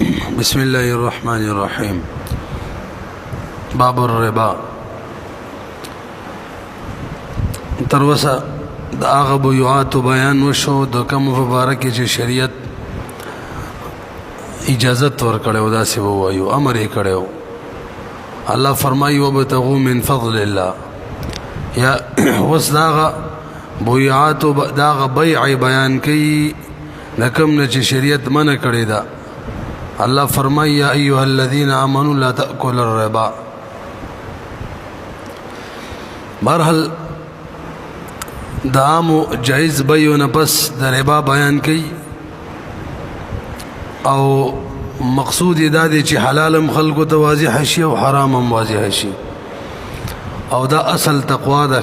بسم الله الرحمن الرحيم. باب الربا. تروسه د هغه بیعاتو بیان وشو د کوم مبارکه چې شریعت اجازت ورکړو داسې وایو امر یې کړو. الله فرمایي وبتغوا من فضل الله. یا وس داغه بیعاتو داغه بیع بیان کوي د کوم نه چې شریعت منع کړی دا. الله فرمایي یا ایها الذين امنوا لا تاكلوا الربا. بهرحال د عامو جایز بیو نه پس د ربا بیان کوي او مقصود یې دا دی چې حلال هم خلکو ته واضح شي او حرام هم واضح شي. او دا اصل تقوا ده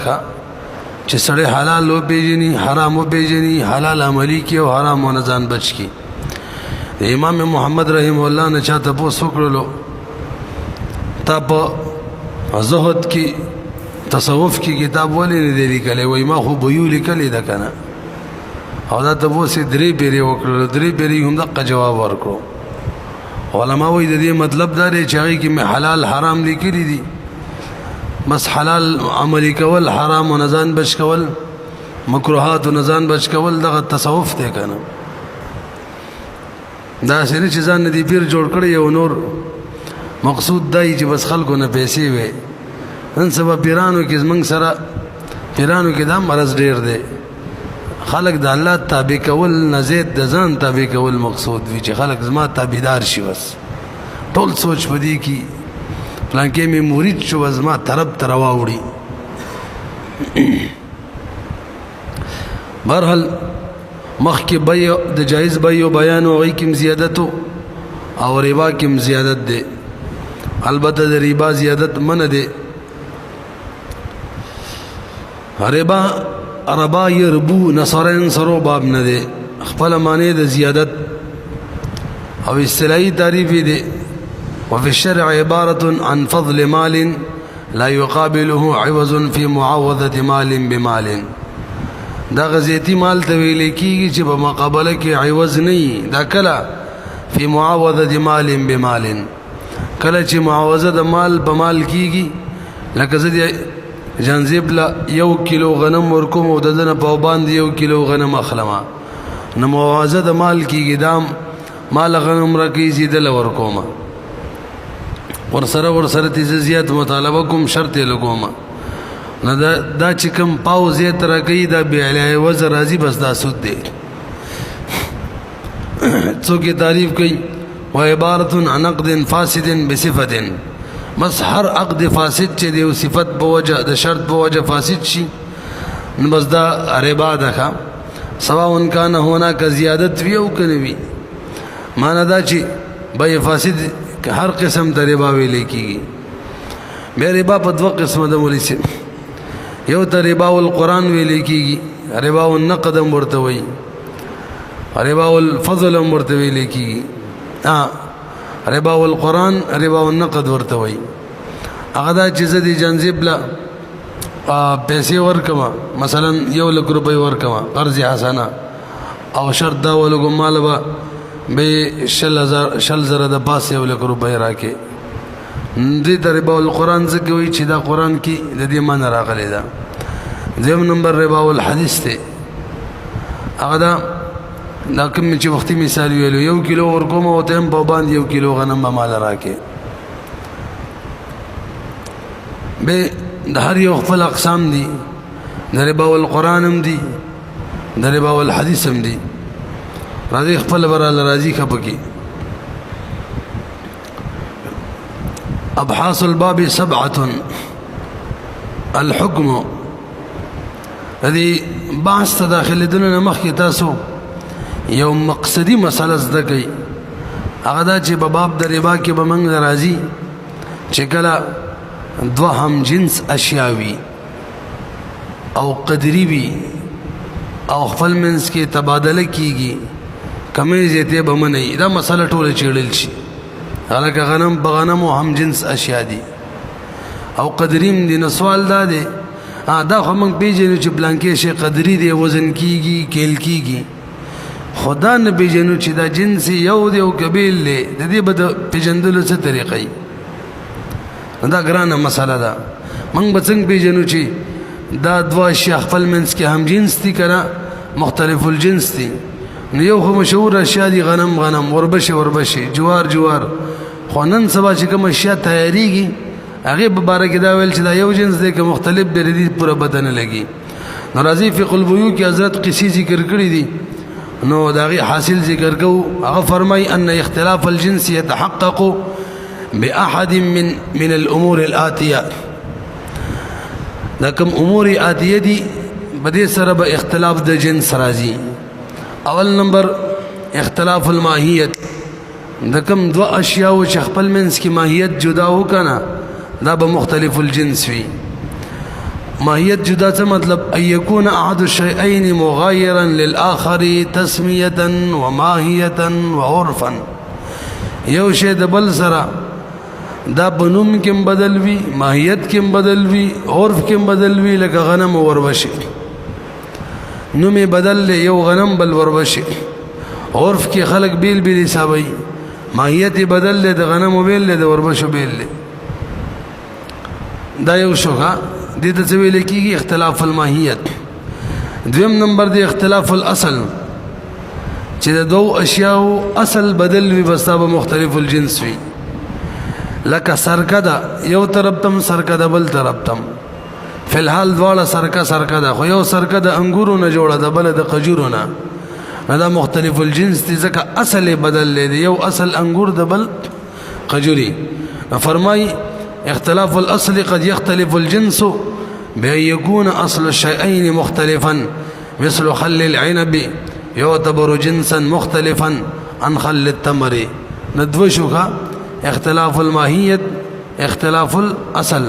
چې سړی حلال وپېژني حرام وپېژني، حلال عملي کړي او حرام ونه ځان بچ کړي. د امام محمد رحم الله نه چا تپوس وکړلو تا په زهد کې تصوف کی کتاب ولې نه دی لیکلی؟ وایي ما خو بیو لیکلی ده که نه. او دا تپوس یې درې پیرې وکړلو، درې پیرې هم دقه جواب ورکړو. علما وایي د دې مطلب دا دی چې هغې کې مې حلال حرام لیکلي دي، بس حلال عملي کول، حرام و نه ځان بچ کول، مکروهات و نه ځان بچ کول دغه تصوف دی که نه. داسې نه چې ځان نه دي پیر جوړ کړی او نور مقصود دا چې بس خلکو نه پیسې وي. نن سبا پیرانو کې زمونږ سره پیرانو کې دا مرض ډېر دی، خلک د الله تابع کول نه زیات د ځان تابع کول مقصود وي چې خلک زما تابعدار شي. بس ټول سوچ په دې کې پلانکې مې مرید شو زما طرف ته راواوړي. بهرحال مخکې بیع د جایز بیع بیان او هغې کې هم زیادتو او ربا کې هم زیادت دی. البته د ربا زیادت منع دی. ربا یربو نصرین سرو باب نه دی، خپل معنی د زیادت او اصطلاحي تعریف دی. وفي الشرع عبارة عن فضل مال لا يقابله عوض في معوضة مال بمال. دا غزیتی مال ته ویل کېږي چې په مقابله کې عوض نه وي. دا کله فی معوضة مال بمال، کله چې معاوضه د مال په مال کېږي. لکه زه د جانزیب له 1 کیلو غنم ورکوم او د ده نه په باندې 1 کیلو غنم اخلمه، نو معاوضه د مال کېږي. دا مال غنم راکوي زه دله ورکومه، ورسره تې زه زیات مطالبه کوم، شرط یې لګومه. نو دا چې کوم پاو زیات راکوي دا بې علی عوض راځي، بس دا سود دی. څوک یې تعریف کوي وعبارة عن عقد فاسد بصفة. بس هر عقد فاسد چې دی او صفت په وجه د شرط په وجه فاسد شي نو بس دا ربا ده. سواء کان هناک زیادت وي او که نه وي. معنی دا چې بیع فاسد هر قسم ته ربا ویلی کېږي. بیا ربا په 2 قسمه ده مولوي صاحب. یو ته ربا القرآن ویلی کېږي، ربا النقد هم ورته وایي، ربا الفضل هم ورته ویلی کېږي. ربا القرآن ربا النقد ورته وایي. هغه دا چې زه د جانزیب له پیسې ورکوم، مثلا 1,00,000 روپۍ ورکوم قرض حسنه، او شرط دا ولګوم مال به 1,000 د پاسه 1,00,000 روپۍ راکې. دې ته ربا القرآن ځکه وایي چې دا قرآن کې د دې معنی راغلی ده. دویم نمبر ربا الحدیث دی. هغه دا کوم چې وختي مثال ویلو 1 کیلو ورکوم او ته هم په باندې 1 کیلو غنم به مال راکې. به د هر یو خپل اقسام دي، د ربا القرآن هم دي، د ربا الحدیث هم دي. راځي خپل براله راځي ښه پکې. ابحاث الباب 7 الحکم. دې بحث ته داخلېدلو نه مخکې تاسو یو مقصدی مسله زده کوي. هغه دا چې په باب د ربا کې به موږ راځي چې کله 2 هم جنس اشیا وي او قدري وي او خپل منځ کې تبادله کېږي، کمې زیاتې به منئ. دا مسله ټوله چیړل شي. حالکه غنم په غنمو هم جنس اشیا دي او قدریم دي. نو سوال دا دی دا خو موږ پېژنو چې بلانکې شی قدري دی، وزن کېږي، کیل کېږي. خدا نه پیژنو چې دا جنس یو دی او قبیل دی د دې به د پیژندلو څه طریقې دا ګرانه مسله ده موږ به څنګه پیژنو چې دا دوه اشیاء خپل منځ کې هم جنس دي که مختلف الجنس دي نو یو خو مشهور اشیاء دي غنم غنم وربشي جوار جوار خو نن سبا چې کوم اشیاء تیاریږي هغې په باره کې دا ویل چې دا یو جنس دی که مختلف دی د دې پوره پته نه لګي نو راځي فقه البیوع کې حضرت قصې ذکر کړي دي نو د هغې حاصل ذکر کوو هغه فرمایي ان اختلاف الجنس يتحقق بأحد من الأمور الآتية دا کوم امور آتیه دي په دې سره به اختلاف د جنس راځي اول نمبر اختلاف الماهیت د کوم دوه اشیاء چې خپل منځ کې ماهیت جدا وکنه دا به مختلف الجنس وي ماهیت جدا څه مطلب ان يكون احد الشيئين مغايرا للآخر تسمية وماهية وعرفا یو شی د بل سره دا بنوم کم بدل وی ماهیت کم بدل وی عرف کم بدل وی لکه غنم و وربشی نوم بدل لی یو غنم بل وربشی عرف کی خلق بیل بیل حسابی ماهیت بدل لی دا غنم بیل لی دا وربشو بیل لی دا یو شوکا دیتا سوی لکی گی اختلاف الماهیت دویم نمبر دی اختلاف الاصل چې د دو اشیاء اصل بدل وی بستا با مختلف الجنس وی لکه سرکه ده یو طرف تم سرکه ده بل طرف تم فی الحال دواړه سرکه ده خو یو سرکه د انګورو نه جوړه ده بل د قجورو نه دا مختلف الجنس دي ځکه اصل بدل دی یو اصل انګور د بل قجوري فرمای اختلاف الاصل قد يختلف الجنس بأن يكون اصل الشيئين مختلفا مثل خل العنب يعتبر جنسا مختلفا عن خل التمر ندوشوکا اختلاف الماهیت اختلاف الاصل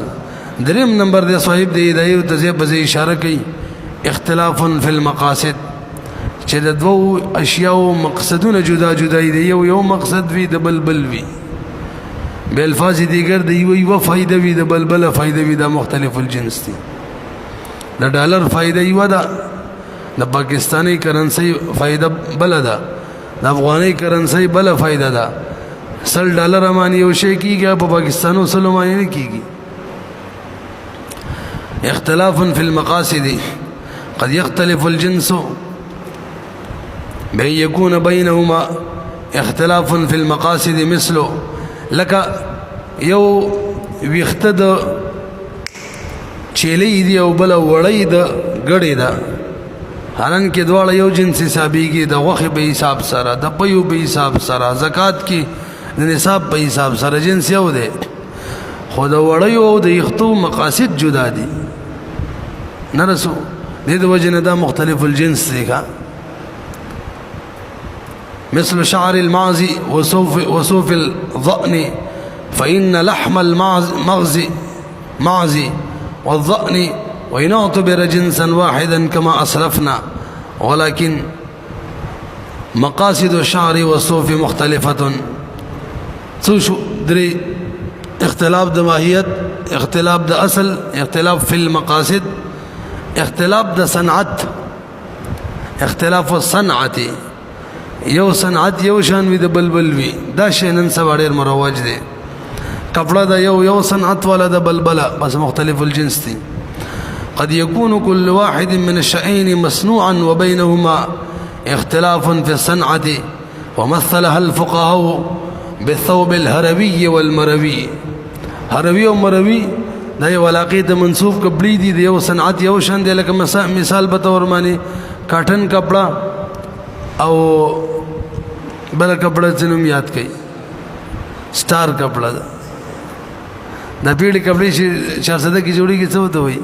دریم نمبر دی صاحب دی هدایت او تزیب بزی اشاره کوي اختلاف فی المقاصد چې د دوو اشیاء مقصدونه جدا جدا دي یو مقصد وی د بلبل وی به الفاظ دیگر دی یو فائدہ وی د بلبل فائدہ وی د مختلف الجنس دي د ډالر فائدہ یو ده د پاکستانی کرنسی فائدہ بل ده د افغانی کرنسی بل فائدہ ده $100 مانی یو شی کیږي په پاکستانو سلو مانی نه کیږي اختلاف فی المقاصد قد يختلف الجنس بأن يكون بينهما اختلاف في المقاصد مثل لك یو ویخته د چیلې دی او بل وړې د غړې ده حالان کې دواړه یو جنس حسابيږي د غوخه به حساب سره د پيو به حساب سره زکات کې د نصاب په حساب سره جنس یو دی خو د وړې او د یختو مقاصد جدا دي نرسو دې د وجنه دا مختلف الجنس دی کا مثل شعر المعز وصوف الضأن فإن لحم المعز والضأن وإن اعتبر جنسا واحدا كما أسلفنا ولكن مقاصد الشعر والصوف مختلفة شو دري اختلاف د ماهیت اختلاف د اصل اختلاف في المقاصد اختلاف د صنعت اختلاف الصنعت یو صنعت یو شان وی د بلبل وی دا شی نن سبا ډیر مروج دی کپڑا دا یو صنعت والا د بلبلا بس مختلف الجنس دي قد يكون كل واحد من الشيئين مصنوعا وبينهما اختلاف في الصنعة ومثلها الفقهاء بالثوب الهروي والمروي هروي ومروي دا یو علاقه ته منسوب کپڑی دي د یو صنعت یو شان دی لکه مثال به تور معنی کاټن کپڑا او بل کپڑا څنوم یاد کړئ سٹار کپڑا دا پیړی کپڑی چې 400 کی جوړی کې څه وته وي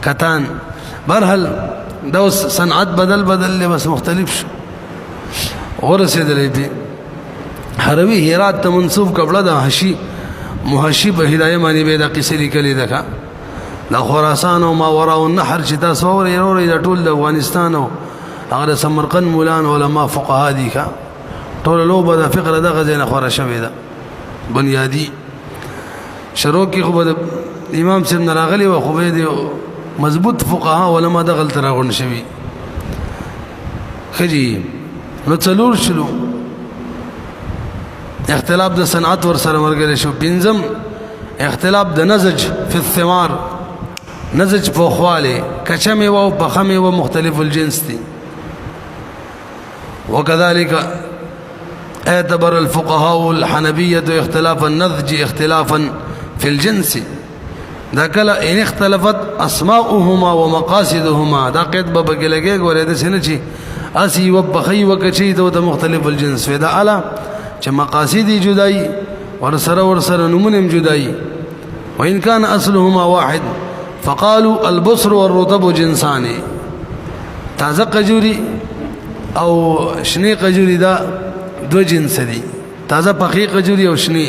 کتان برحال دا صنعت بدل له بس مختلف شو ورسېدلې دي هروي هرات ته منسوب کپڑا دا حشي محشي په هدايه باندې به دا قصې لیکلې ده دا خراسان او ما وراء النهر چې تاسو اورئ دا ټول د افغانستان او هغه سمرقند مولان علما فقها دي کا ټول لوبه د فقره د غزنه خورا شوی ده بنیادی شروع کې خو د امام صاحب نراغلی او خو به دی مضبوط فقها علما دغل تراغون شوي خجي نو څلور شلو اختلاف د صنعت ور سره مرګل شو پنځم اختلاف د نزج فی الثمار نزج په خواله کچه میوه او پخه میوه مختلف الجنس دي وكذلك اعتبر الفقهاء الحنبية اختلاف النضج اختلافا في الجنس دا کله ان اختلفت اسماؤهما ومقاصدهما دا قید به بګلګي ګورې د سینې چی اسی وبخي وکچې ته مختلف الجنس فدا اعلی چې مقاصد جدای ورسره نمونم جدای وان كان اصلهما واحد فقالوا البصر والرطب جنسان تازه قجوري او شنی قجوري دا دو جنس دي تازه پخې قجوري او شنی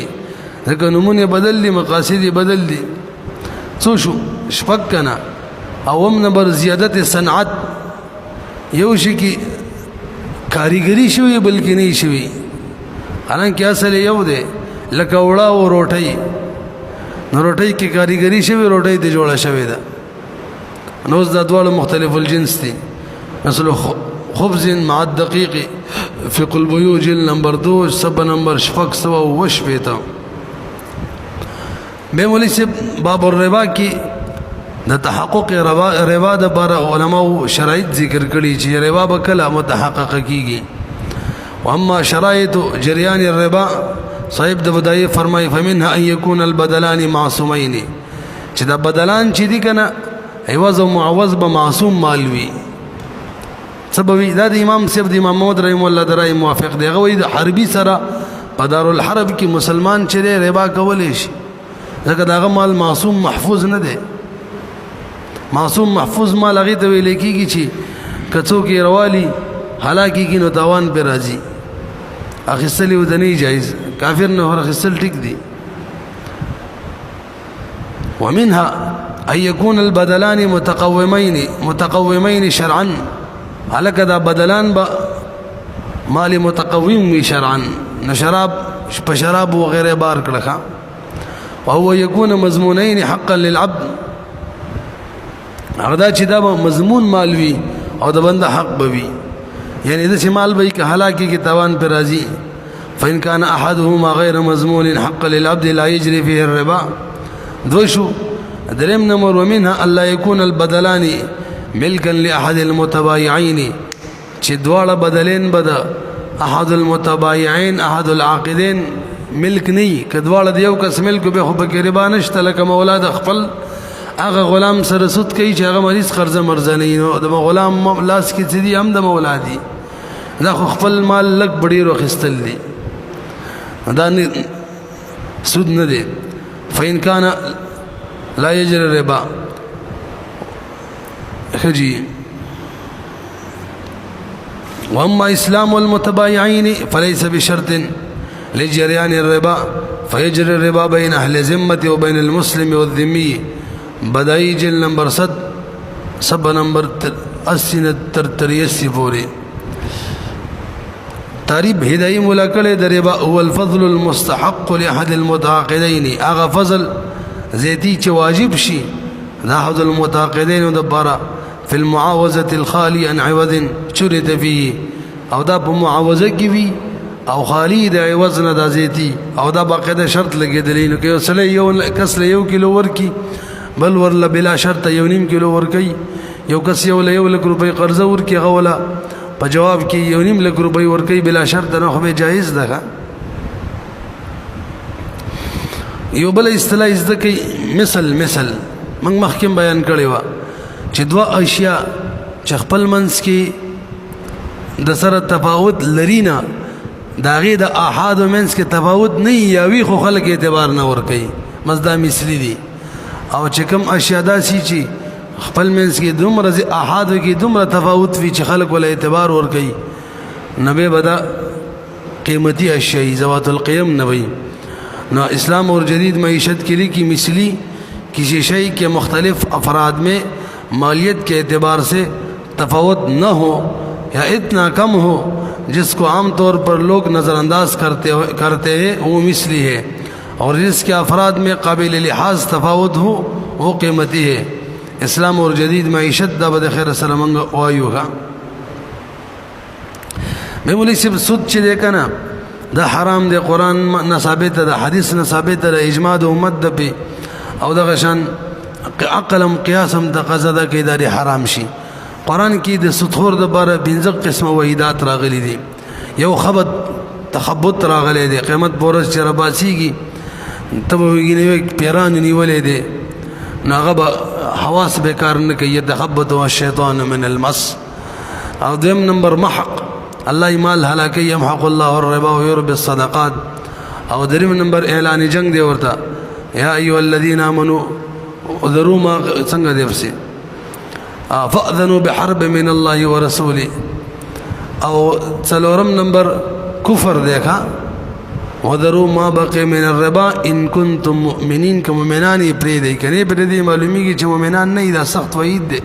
ځکه نمونه بدل دي مقاصد بدل دي څو شو شپک کنا او نمبر زیادت صنعت یو شي کی کاریګری شوی بلکې نه شوی حالانکه اصل یو دی لکه وړا او روټي نو روټي کې کاریګری شوی روټي ته جوړه شوی ده نو د دوه مختلف الجنس دي مثلا خبز مع الدقيق فقه البيوع جلد نمبر 2 صفحه نمبر 620 به مولوی سے باب الربا کی د تحقق ربا د بار علماء شرایط ذکر کړي چې ربا به کله متحقق کیږي واما شرایط جریان الربا صاحب د بدایي فرمای فمنها ان يكون البدلان معصومين چې د بدلان چې دي کنه عوض او معوض به معصوم مالوي سبب دا د امام سیب د امام محمد رحم الله درای موافق دی غوی د حربي سره په دارالحرب کې مسلمان چې ربا کولې شي ځکه داغه مال معصوم محفوظ نه دی معصوم محفوظ مال هغه ته ویل کېږي چې کڅو کې روالي حالانکه کې نو تاوان پر راځي اخیستل ودنی جایز کافر نه هر اخیستل ټیک دی ومنها ان يكون البدلان متقومين شرعا هلکه دا بدلان با مال متقوم وي شرعا نشراب په شراب و غیره بار کړه وهو يكون مضمونين حقا للعبد هغه چې دا مضمون مال وي او د بنده حق بوي یعنی د مال به که هلاکی کې توان پر راځي فإن كان احدهما غير مضمون حقا للعبد لا يجري فيه الربا دوشو دریم نمبر ومنها الا يكون البدلان ملكا لاحد المتبايعين چې دواړه بدلین بد احد المتبايعين احد العاقدين ملک نه کدواړه دیو کس ملک به خو به ربا نشته لکه مولا د خپل هغه غلام سره سود کوي چې هغه مریض قرض مرزنی نو د غلام لاس کې دي هم د مولا دي دا خو خپل مال لک بډیرو خستل دي دا نه سود نه دي فإن كان لا يجري الربا خجي واما اسلام المتبايعين فليس بشرط لجريان الربا فيجري الربا بين اهل الذمه وبين المسلم والذمي بدائی جل نمبر 7 سب نمبر 80 تر 83 پورې تعریف هدايه ملاکله د ربا هو الفضل المستحق لاحد المتعاقدين اغه فضل زيتي چې واجب شي دا احد المتعاقدين د بارا في المعاوضه الخالي عن عوض شرط فيه او دا په معاوضه کې وي او خالی د عوض نه د زيتي او دا باقاعده شرط لګیدلی نو کې وسله یو کس له یو کیلو ورکی بل ورله بلا شرط یو نیم کیلو ورکی یو کس یو لک روپۍ قرض ورکی غولا په جواب کې یو نیم لک روپۍ ورکی بلا شرط نه خو جایز ده یو بل اصطلاح زده کوي مثل موږ مخکې بیان کړی و چې دوه اشیاء چې خپل منځ کې د سره تفاوت لري نه داغه د احاد منځ کې تفاوت نه یاوي خو خلک اعتبار نه ور کوي مزدا مثلی دي او چې کوم اشیاء داسي چې خپل منځ کې دومره احاد کې دومره تفاوت وي چې خلک ول اعتبار ور کوي نبی بدا قیمتي اشیاء ذوات القيم نبی نو اسلام اور جدید معیشت کے لیے کی مثلی کسی شے کے مختلف افراد میں مالیت کے اعتبار سے تفاوت نہ ہو یا اتنا کم ہو جس کو عام طور پر لوگ نظر انداز کرتے ہیں وہ مثلی ہے اور جس کے افراد میں قابل لحاظ تفاوت ہو وہ قیمتی ہے اسلام اور جدید معیشت دا بد خیر سره منګ وایو ها مې مولوی صاحب سود چې ده کنه دا حرام دی قران نه ثابت ده حدیث نه ثابت ده اجماع د امت ده په او دغه شان عقلم قیاسم د قضا ده کې دا حرام شي قران کې د سطور د بار بنځه قسمه وحیدات راغلي دي یو خبط تخبط راغلي دي قیامت بورس چې رباسيږي تبوګینه پیران نیولې دي ناغه حواس به کار نه کوي تخبط او الشیطان من المس او دیم نمبر محق الله مال هلاکي يمحق الله الربا ويربي الصدقات او دریم نمبر اعلان جنگ دی ورته یا ایها الذين امنوا ذروا ما څنګه دی ورسي فاذنوا بحرب من الله ورسوله او څلورم نمبر کفر دیکھا وذروا ما بقي من الربا ان كنتم مؤمنين كمؤمنان پرې دی کني پرې دی معلومیږي چې مؤمنان نه دا سخت وعید دی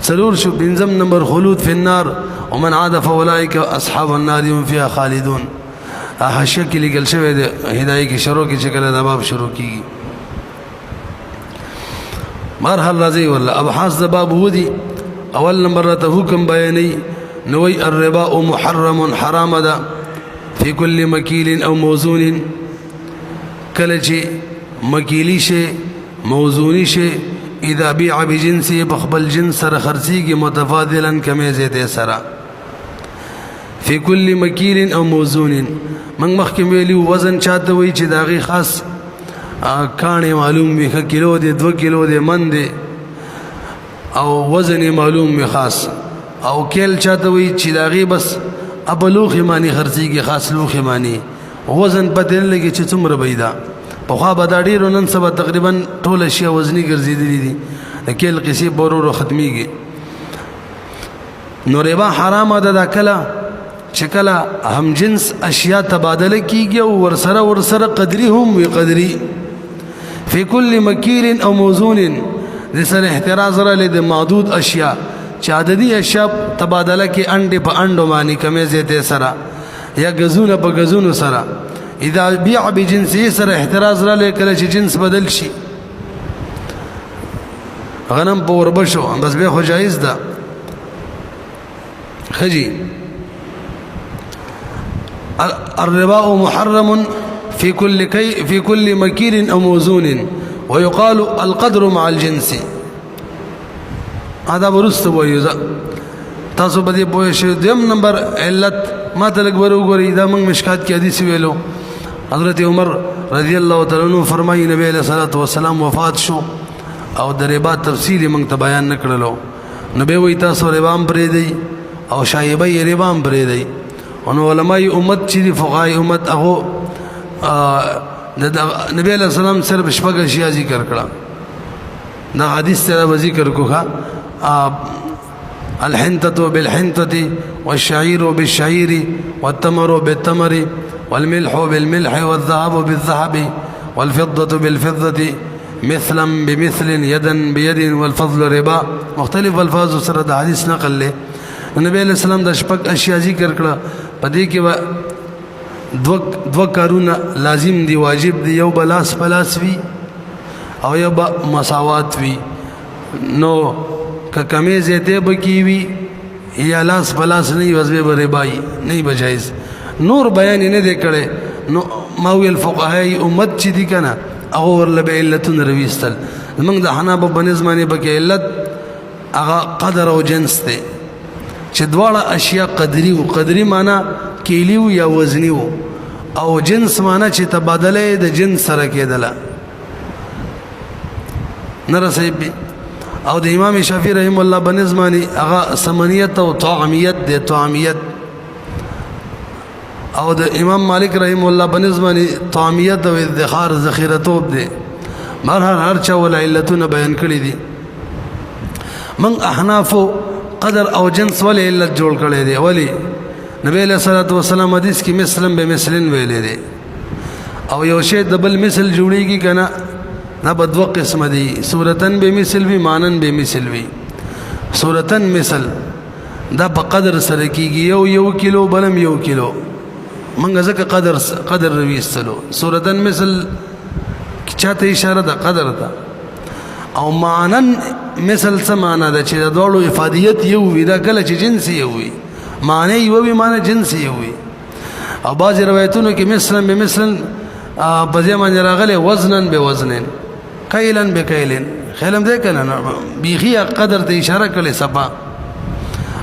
سلور شو بنزم نمبر خلود في النار ومن عاد فاولئك اصحاب النار هم فيها خالدون حاشیه کې لیکل شوی دی هدايه کې شروع کې چې کله د باب شروع کیږي مرحل راځي ولا ابحاث د باب ودي اول نمبر ته حکم بیانې نوې الربا محرم حرام ده في كل مكيل او موزون کله چې مکیلی شي موزونی شي اذا بيع بجنسه بخبل جنس سره خرڅيږي متفاضلا کمه زیاته سره في كل مكيل او موزون من مخکې ویلی وزن چاته وي چې داغي خاص کانه معلوم وي کیلو دي 2 کیلو دي من دي او وزن معلوم وي خاص او کیل چاته وي چې داغي بس ابلوخ معنی خرڅيږي خاص لوخ معنی وزن پته لګي چې څومره بيدا په خوا به ډیرو نن سبا تقریبا ټول شی وزنی ګرځېدلې دي کېل قصې بورو ختميږي نو ربا حرام ده کله چې کله هم جنس اشیاء تبادله کیږي او ورسره قدري هم وي قدري في كل مكيل او موزون د سره احتراز را لید معدود اشیاء چې عددي اشیاء تبادله کې انډه په انډو باندې کمې زیته سره یا غزونه په غزونو سره اذا بيع بجنسه سره احتراز را لیکل چې جنس بدل شي غنم په وربشو بس به خو جایز ده خجي الربا محرم في كل مكيل او موزون ويقال القدر مع الجنس هذا برست ويذا تاسو بدی پوه شئ دیم نمبر علت ما تلک وګورئ دا موږ مشکات کې حدیث ویلو حضرت عمر رضی الله تعالی عنہ فرمایي نبی علیہ الصلوۃ والسلام وفات شو او د ربا تفصیل موږ ته بیان نکړلو نبی وی تاسو ربام پرې دی او شایبه یې ربام پرې دی او علماء امت چې فقهای امت هغه د نبی علیہ السلام صرف شپږ اشیاء ذکر کړه دا حدیث ته ذکر کوه الحنطة بالحنطة والشعير بالشعير والتمر بالتمر والملح بالملح والذهب بالذهب والفضة بالفضة مثلا بمثل يدا بيد والفضل ربا مختلف الفاظ سره حدیث نقل له نبی علیہ السلام د شپږ اشیاء ذکر کړه پدې کې دو کارونه لازم دي واجب دي یو بلاس پلاس وی او یو مساوات وی نو که کمی زیته بکی وی یا لاس پلاس نه وزبه بربای نه بجایز نور بیان نه دی کړي نو ماوی الفقهاء امت چې دي کنه او ورل به علتون رويستل موږ د حنابه بنظمانه بکې علت هغه قدر او جنس ته چې دواړه اشیاء قدری او قدری معنی کیلیو یا وزنیو او جنس معنی چې تبادله د جنس سره کېدله نرسې او د امام شافعي رحم الله بنظماني هغه سمنیت او طعمیت د طعمیت او د امام مالک رحم الله بنظماني طعمیت او ادخار ذخیره توب دي هر چا ول علتونه بیان کړی دي من احناف قدر او جنس ول علت جوړ کړی دي ولی نبی له صلوات و سلام حدیث کې مثلا به مثلن ویلې دي او یو شی د بل مثل جوړیږي کنه دا بدو قسم دي صورتن بمثل وی مانن بمثل وی صورتن مثل دا په قدر سره کیږي یو کیلو بلم یو کیلو منګه ځکه قدر روي استلو صورتن مثل چاته اشاره ده قدر ده او معنن مثل څه معنا ده چې د دوړو افادیت یو وي دا کله چې جنس یو وي معنی یو وي معنی جنس یو وي او بعض روایتونو کې مثلا بمثل په ځای باندې راغلی وزنن بوزنن کیلن بکیلن خیلم دی کنه بیخي قدر ته اشاره کړي صفا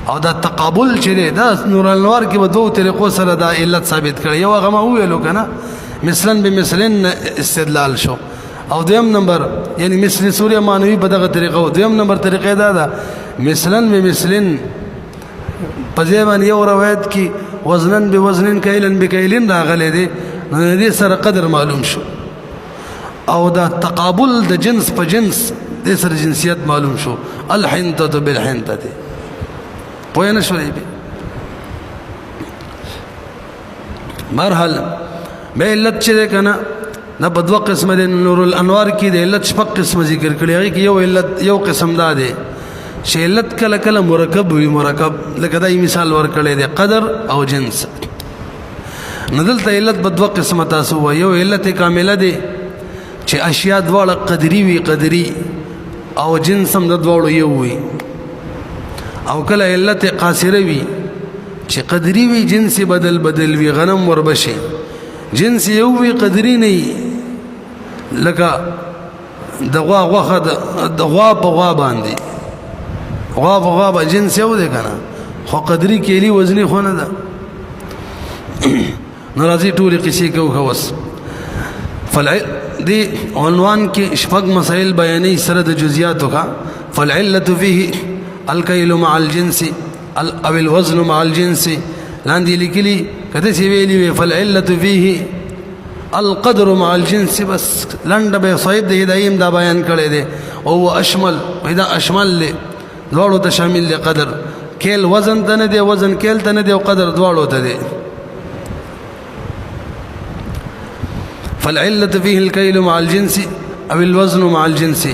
او دا تقابل چې دا نور الانوار کې په دوه طریقو سره دا علت ثابت کړي یو هغه ما ویلو کنه مثلا بمثلن استدلال شو او دویم نمبر یعنی مثل سوره مانوي په دغه طریقه دویم نمبر طریقې دا ده مثلا بمثلن په ځای باندې یو روایت کې وزنن بوزنن کیلن بکیلن راغلی دی نو دې سره قدر معلوم شو او دا تقابل د جنس په جنس د سره جنسیت معلوم شو الحنطه بالحنطه پوه نه شوې مرحل به علت چې کنه دا په دوه قسمه د نور الانوار کې د علت شپږ قسمه ذکر کړي هغه کې یو علت یو قسم دا دی چې علت کله کله مرکب وي مرکب لکه دا مثال ورکړی دی قدر او جنس نو دلته علت په دوه قسمه تاسو وایي یو علت کامله دی چې اشیاء دواړه قدري وي قدري او جنس هم د دواړو یو وي او کله علت قاصره وي چې قدري وي جنس بدل بدل وي غنم وربشي جنس یو وي قدري نه لکه د غوا غوخه د غوا په غوا باندې غوا په غوا باندې جنس یو دی کنه خو قدري کېلی وزني خو نه ده ناراضي ټول قصې کو خوس دي عنوان کې شپږ مسائل بیانې سره د جزئیاتو کا فالعلة فيه الكيل مع الجنس او الوزن مع الجنس لاندې لیکلي کته سی ویلي فالعلة فيه القدر مع الجنس بس لنډ به صاحب د هدایم دا بیان کړی دی او اشمل اذا اشمل له دوړو ته شامل دی قدر کېل وزن ته نه دی وزن کېل ته نه دی او قدر دوړو ته دی فالعلة فيه الكيل مع الجنس او الوزن مع الجنس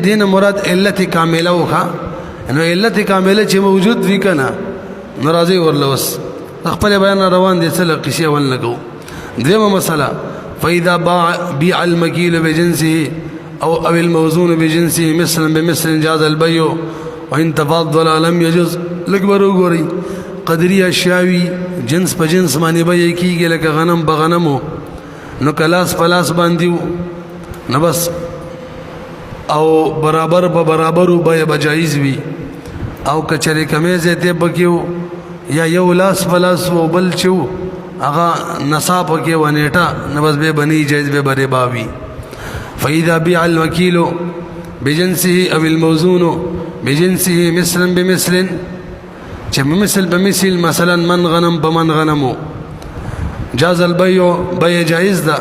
دین مراد علت کامله وکا انه علت کامله چې موجود وی کنه ناراضي ورلوس خپل بیان روان دي سره قصې ولنګو دیمه مساله فاذا بيع المكيل بجنسه او الموزون بجنسه مثلا بمثل جاز البيع وان تفضل لم يجوز لکبر وګوري قدري اشیاوی جنس په جنس باندې به کیږي لکه غنم بغنمو نو کلاس پلاس باندې نو بس او برابر په برابر به جایز وي او کچره کمې زته بکیو یا یو لاس پلاس او بل چو هغه نصاب کې ونیټه نو بس به بني جایز به بره باوي فاذا بيع الوكيل بجنسه او الموزون بجنسه مثلا بمثل چې مثل بمثل مثلا من غنم بمن غنمو جاز البيع بيع جائز ده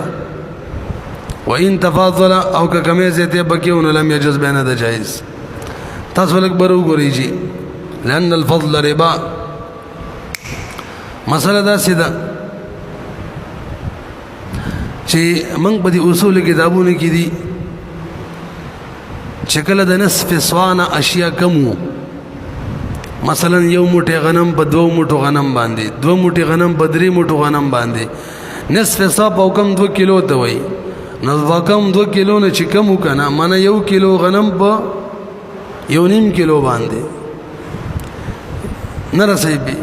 وان تفاضل او کمه زته بکیونه لم يجوز بینه ده جائز تاسو لک برو ګورئ جی لان الفضل ربا مسله دا سیده چې موږ په دې اصول کتابونو کې دي چې کله د نصف سوانه اشیاء کمو مثلا یو موټی غنم په دو موټو غنم باندې دو موټی غنم په درې موټو غنم باندې نصف سا په کم 2 کیلو ته وای نو وکم 2 کیلو نه چې کم وکنه معنی 1 کیلو غنم په 1.5 کیلو باندې نه رسېږي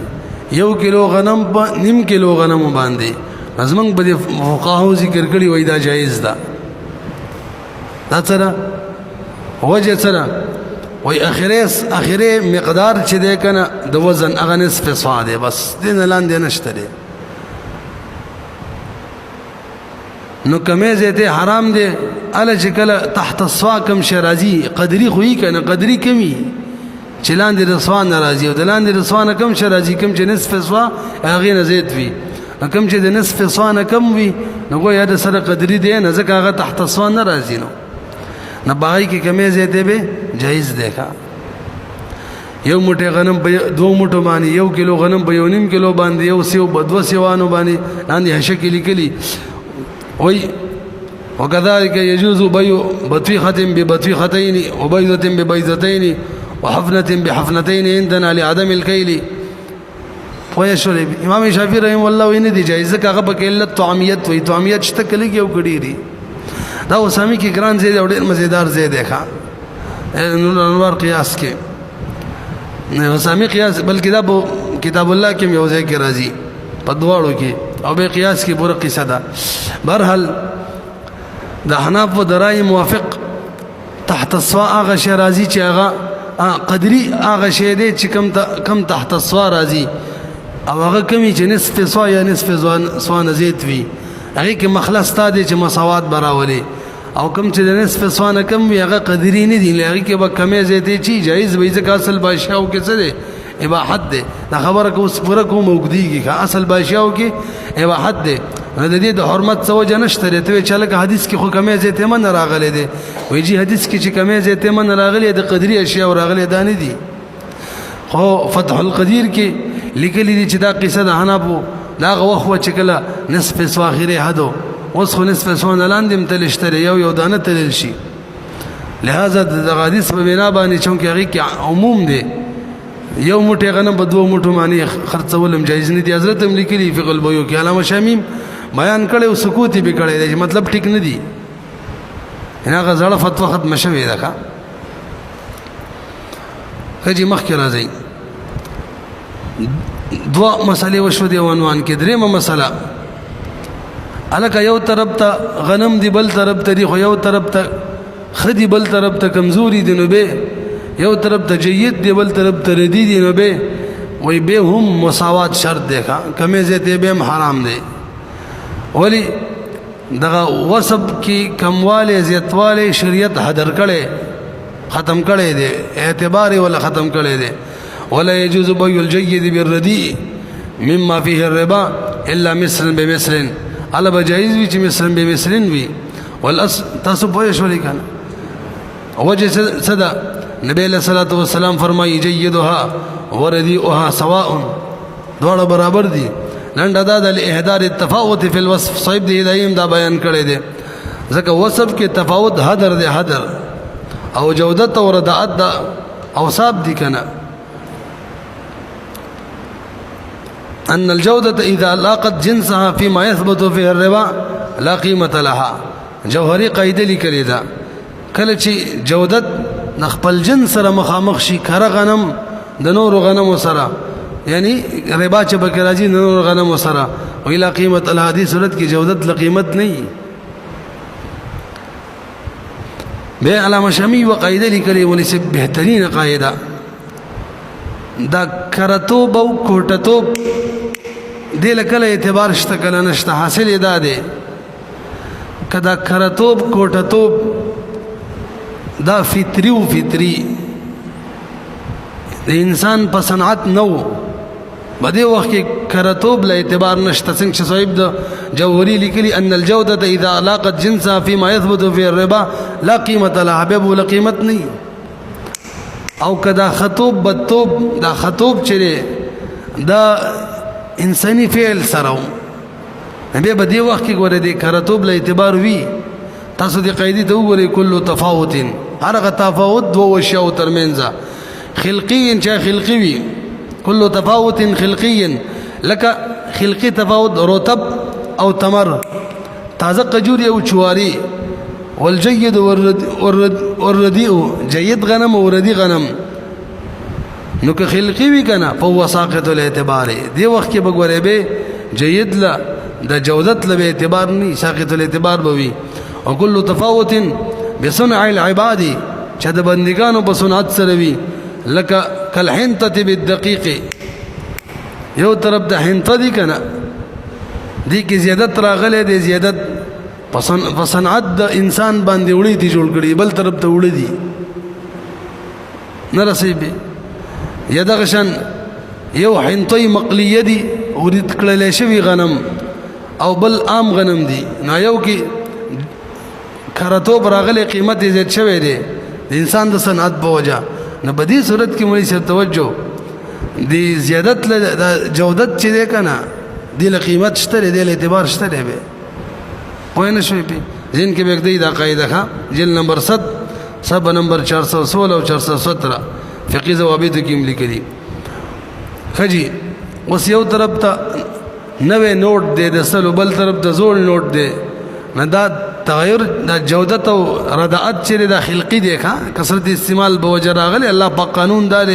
1 کیلو غنم په 0.5 کیلو غنم باندې ازمن په فقهاو ذکر کړي وای دا جایز ده دا سره وجه سره وای اخره مقدار چې ده کنه د وزن اغه نصف صاع ده بس دین لاندې نشته ده نو کمه زیته حرام ده ال چې کله تحت الصاع کم شرازی قدری خوې کنه قدری کمی چې لاندې رسوان ناراضي او د لاندې رسوان کم شرازی کم چې نصف صاع هغه نه زیات وي کم چې د نصف صاع کم وي نو ګویا د سره قدری ده نه ځکه هغه تحت الصاع ناراضي نو نه باغی کې کمې زیاته به جایز ده کا یو موټی غنم په 2 موټو باندې 1 کیلو غنم په 1.5 کیلو باندې یو سیو په 2 سیوانو باندې لاندې هشکې لیکلي وای وكذلك يجوز بيع بطيخة ببطيختين وبيضة ببيضتين وحفنة بحفنتين عندنا لعدم الكيل ويشرب امام شافعي رحمه الله وین دي جایز کا غب کې علت طعامیت وي طعامیت شته کلی کې وکړي دا وسامي کې ګران زید او ډېر مزیدار زید ښه نور الانوار قیاس کې حسامی قیاس بلکې دا کتاب الله کې یو ځای کې راځي په دواړو کې او به قیاس کې پوره قصه ده. بهرحال د حناف و درای موافق تحت السوا هغه شی راځي چې هغه قدري هغه شی دی چې کم تحت السوا راځي او هغه کمی چې نصف سوا یا نصف سوا نه زیات وي هغه کې مخلص تا دی چې مساوات براولي او کم چې د نصف سوا نه کم وي هغه قدري نه دي هغه کې به کمې زیاتې چی جایز وي ځکه اصل بادشاهو کې څه دی اباحت دی. دا خبره کو پوره کوم وګديږي اصل بادشاهو کې اباحت دی د دې د حرمت څه وجه نشته ته چې لکه حدیث کې خو کمې زیاتې من راغلي دي وایي جی حدیث کې چې کمې زیاتې من راغلي د قدري اشیاء راغلي دا نه دي. خو فتح القدیر کې لیکلي دي چې دا قصه د حنابو دا غوخه چې کله نصف سوا اخره حدو اوس خو نصف سوا نه لاندې تلشتره یو دانه تلل شي. لہذا د حدیث په بنا باندې چونکه هغه کې عموم دی یو موټی غنم په دوه موټو باندې خرڅولم جایز نه دي. حضرت هم لیکلي فقه البیوع کې علامه شامیم بیان کړي او سکوت به کړي دی مطلب ټیک نه دي هغه زړه فتوا ختم شوی ده ښه. خجی مخکې راځي دوه مسلې وشو دی عنوان کې. درېمه مسله الکه یو طرف ته غنم دی بل طرف ته دی خو یو طرف ته خدي بل طرف ته کمزوري دی نو به یو طرف ته جید دی بل طرف ته ردی دی نو به وای به هم مساوات شرط دی کمې زیاتې به حرام دی. ولی دغه وسب کې کمواله زیاتواله شریعت حذر کړي ختم کړي دی اعتبار ولا ختم کړي دی. ولا يجوز بيع الجيد بالرديء مما فيه الربا الا مثلا بمثل على بجائز وی چې مثلا بمثل وی والاصل تاسو پوه شئ کنه وجه صدا نبی علیہ الصلوۃ والسلام فرمایي جيدها ورديئها سواء دواړه برابر دي. نن دا د احدار التفاوت فی الوصف صاحب دی دایم دا بیان کړی دی ځکه وصف کې تفاوت حذر دی حذر او جودت او رداءت دا اوصاف دي کنه. ان الجوده اذا لاقت جنسها فيما يثبت فيه الربا لا قيمه لها. جوهری قاعده لیکلې ده کله چې جودت نخپل جنس سره مخامخ شي کړه غنم د نور غنم سره یعنی ربا چې بکراجی نور غنم سره ویلا قیمت الحدیث صورت کی جودت لقیمت نہیں. بے علامہ شامی و قاعده لیکلی ولې سے بهترین قاعده دا کرتوب او کوټتوب دې لکه اعتبار شته کله نشته حاصل ادا ده کدا کرتوب کوټتوب دا فطری او فطری د انسان په صنعت نو بده وخت کې کرتوب له اعتبار نشته څنګه چې صاحب د جوهری لیکلي ان الجوده اذا لاقت جنسها فيما يثبت في الربا لا قيمه لها به ولا قیمت نه. او کدا خطوب بتوب دا خطوب چره دا انساني فعل سره به بده وخت کې ګوره د کرتوب له اعتبار وی تاسو د قاعده ته وګورئ کله تفاوت هرغه تفاوت دوه اشیاء ترمنځ خلقي چا خلقي وي كل تفاوت خلقي لك خلقي تفاوت رطب او تمر تازه قجوري او چواري والجيد والرديء جيد غنم وردي غنم نو که خلقي وي کنه فهو ساقط الاعتبار دی وخت کې بګورې به جيد لا د جودت له اعتبار نه ساقط الاعتبار بوي. او كل تفاوت بصنع العباد چې د بندګانو په صنعت سره وي لکه کالحنطه بالدقیق یو طرف د حنطه دي کنه دي کې زیادت راغله دي زیادت په صنعت د انسان باندې وړي دي جوړ کړي بل طرف ته وړي دي نه رسېږي یا دغه شان یو حنطه مقلیه دي ورید کړل شوی غنم او بل عام غنم دي نو یو کې کرتوب راغله قیمت زیات شوی دی د انسان د صنعت په وجه نو په دې صورت کې مولوی صاحب توجه دی زیادت له جودت چې ده کنه دی له قیمت شته دی له اعتبار شته دی به پوه نه شوی په ځین کې به دا قاعده ښه جل نمبر 7 سب نمبر 416 او 417 فقهي ضوابط کې لیکلي. خجی اوس یو طرف ته نوې نوٹ دی د سلو بل طرف ته زوړ نوٹ دی نه دا تغیر د جودت او رداعت چې د خلقی دی ښا کثرت استعمال به وجه راغلی الله پاک قانون دار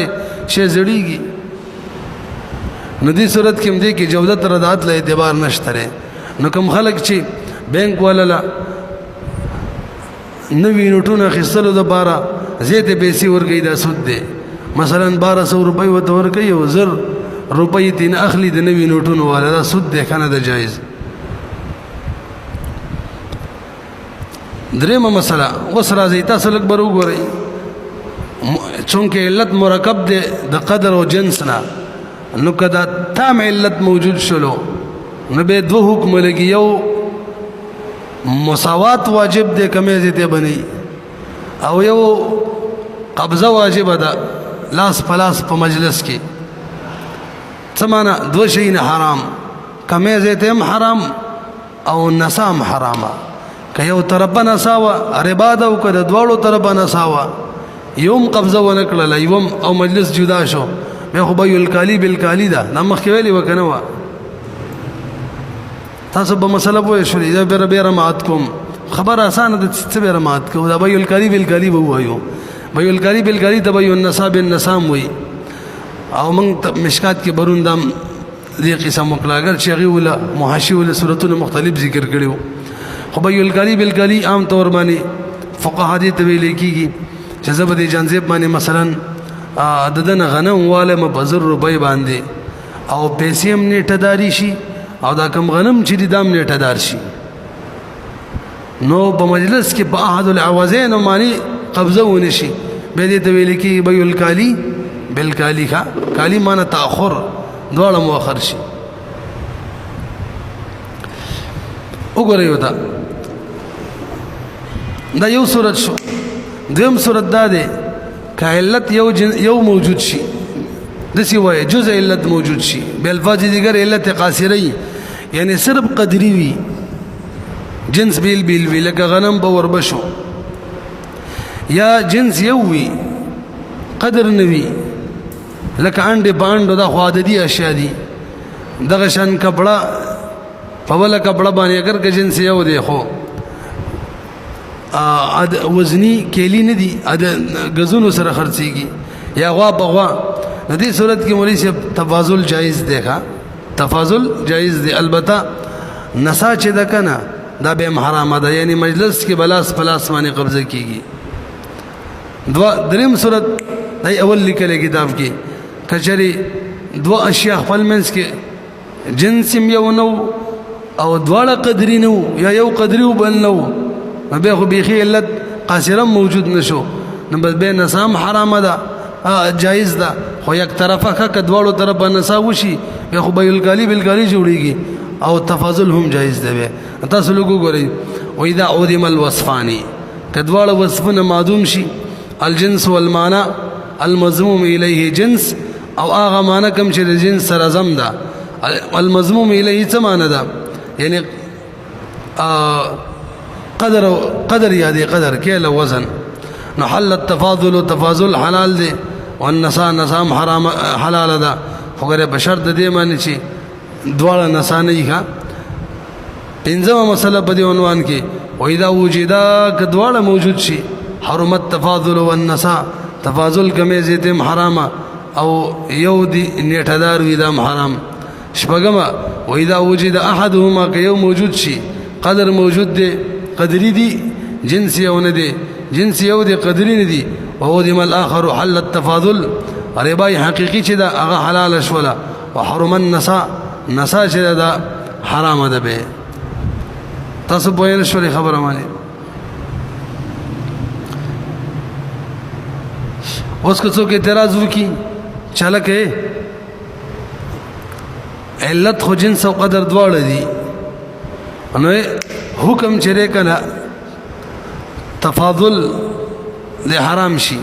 شی زړیږي نو دې صورت کې هم دی کې جودت رداعت له اعتبار نشته نو کوم خلک چې بینک والا نوی نوټونه خستلو د بارا زیته پیسې ورګي دا سود دی مثلا 1200 روپۍ وته ورګي او 1000 روپۍ تین اخلي د نوی نوټونو والا دا سود دی کنه د جایز درېمه مسله اوس راځي تاسو لږ بر وګورئ چونکه علت مرکب دی د قدر او جنس نه نو کدا تام علت موجود شلو نو به دو حکم لګي یو مساوات واجب دی کمې زیته بني او یو قبضه واجب ده لاس پلاس په مجلس کې سمانا دو شي نه حرام کمې زیته هم حرام او نسام حرامه که یو طرفه نساوه ربا ده او که د دواړو طرفه نساوه یوم قبضه ونه کړله یوم او مجلس جدا شو بیا خو بیع الکالی بالکالی ده دا مخکې ویلې وه که نه وه تاسو به مسله پوه شولې دا بیا بیا رماعت کوم خبر اسانه ده څه بیا رماعت کوو دا بیع الکالی بالکالی به ووایو بیع الکالی بالکالی ته بیع النسا بالنسام وایي او موږ مشکات کې برون دام دې قسم وکړه اگر چې هغې وله محاشي وله صورتونه مختلف ذکر کړي وو خو بیع الکالی بالکالی عام طور باندې فقها دې ته ویلی کېږي چې زه به دې جانزیب باندې مثلا د ده نه غنم والم په 1000 روپۍ باندې او پیسې هم نیټه داري شي او دا کم غنم چې دي دا هم نیټه دار شي نو په مجلس کې په احد العوضین باندې قبضه ونه شي بیا دې ته ویلی کېږي بیع الکالی بالکالی ښه کالی معنی تاخر دواړه مؤخر شي وګورئ وته دا یو صورت شو دویم صورت دا دی که علت یو موجود شي دسی وایي جزء علت موجود شي بالفاظ دیگر علت قاصری یعنی صرف قدری وي جنس بیل بیل وي لکه غنم به وربشو یا جنس یو وي قدر نوي لکه انډې پانډو دا خو عددي اشیا دي دغه شان کپړه په بله کپړه باندې اگر که جنس یو دی خو وزنی کیلی نه دي غزونو سره خرڅيږي یا غوا په غوا د دې صورت کې مولوی صاحب تفاضل جایز دی ښا تفاضل جایز دی البته نسا چې ده کنه دا به حرام ده یعنی مجلس کې بلاس پلاس باندې قبضه کیږي دریم صورت دای اول لیکل کتاب کې کچري دو اشیاء خپل منځ کې جنس یو نو او دواړه قدري نو یا یو قدري وبل نو بیا خو بیخي علت قاصره موجود نشو نو بس به نسام حرام ده جایز ده خو یک طرفه که دواړو طرفه نسا وشي بیا خو بیع الکالی بالکالی جوړیږي او تفاضل هم جایز ده تاسو لوګو ګورئ و اذا عدم الوصفان کدواړه وصفونه معدوم شي الجنس والمعنى المضموم الیه جنس او هغه معنی کوم چې د جنس سره زم ده المضموم الیه څه معنی ده یعنی قدر یادی قدر کېله وزن نو حل التفاضل تفاضل حلال دی والنسا نسام حرام حلال ده خو ګره په شرط دې باندې چې دواړه نسا نه ښه پنځمه مسله په دې عنوان کې واذا وجدا که دواړه موجود شي حرمت التفاضل والنسا تفاضل کمې زیته حرامه او یو دی نیټه دار وي دا حرام شپږمه واذا وجد احدهما که یو موجود شي قدر موجود دی قدری دی جنس یو نه دی جنس یو دی قدری نه دی او دیم الاخر حل التفاضل ربای حقیقی چې دا هغه حلال شولا وحرم النساء نساء چې دا حرام ده به تاسو په یوه شوري خبره مانی اوس که څوک اعتراض وکي چلکه علت خو جنس او قدر دواړه دي نو حکم چره کنا تفاضل د حرام شي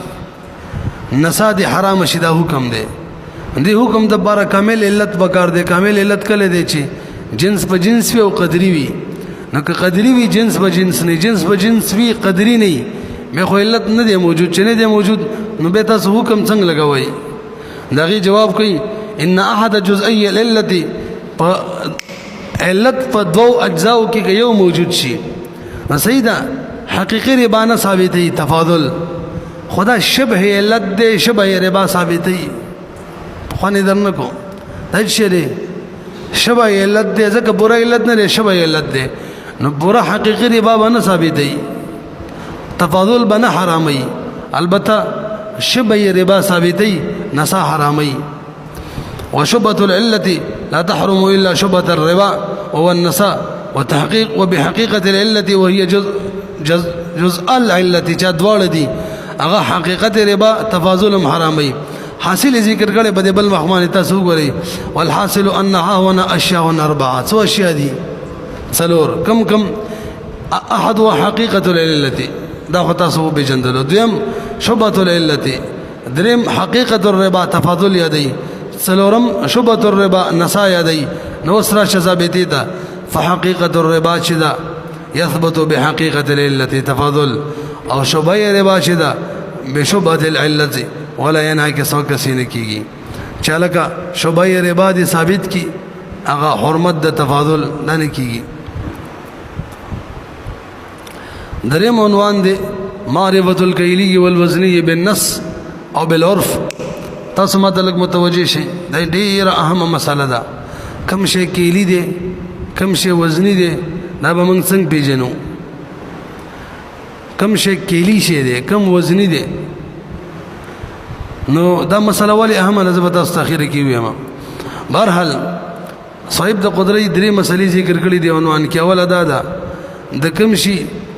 نسا د حرام شي دا حکم دی دی حکم د بار کامل علت بکار دی کامل علت کله دی چې جنس په جنس وي او قدری وي نو که قدری وي جنس په جنس نه جنس په جنس وي قدری نه مې خو علت نه دی موجود چې نه دی موجود نو به تاسو حکم څنګه لګوي دغه جواب کوي ان احد جزئي العلت علت په دو اجزاو کې یو موجود شي صحیح ده حقیقی ربا نه ثابتوي تفاضل خدا شبه علت دی شبه ربا ثابتوي خوانې درنه کو دا څه دی شبه علت دی ځکه پوره علت نه دی شبه علت دی نو پوره حقیقی ربا به نه ثابتوي تفاضل به نه حراموي البته شبه ربا ثابتوي نسا حراموي وشبهة العلة لا تحرم إلا شبهة الربا وهو النساء وبحقيقة العلة وهي جزء العلة جدوال دي اغا حقیقت ربا تفاضل حرامي حاصل ذکر کړي بده بل مخمان تاسو غوري والحاصل انها هنا اشياء اربعه سو اشياء دي څلور کم احد حقيقة العلة دا خو تاسو به جندل دویم شبهة العلة دریم حقيقة الربا تفاضل يدي څلورم شبهة الربا نسا يدي نو سره ثابتي ده فحقيقة الربا شدا يثبت بحقيقة العلة تفاضل او شبهة الربا شدا بشبهة العلة ولا ينعكس وكسين کیږي چالکا شبهة الربا دي ثابت کی اغا حرمت د تفاضل نه کیږي دریم عنوان دي معرفة الكيلي والوزني بالنص او بالعرف تاسو مطلق متوجه شي دا ډیره اهم مسله ده کم شي کیلی دي کم شي وزنی دي دا به موږ څنګه پیژنو کم شي کیلی شي دي کم وزنی دي نو دا مسله والی اهم نسبت استخیره کیوي ما بهرحال صاحب د قدرت درې مسلې ذکر کړې دي عنوان کې اول ادا ده د کم شي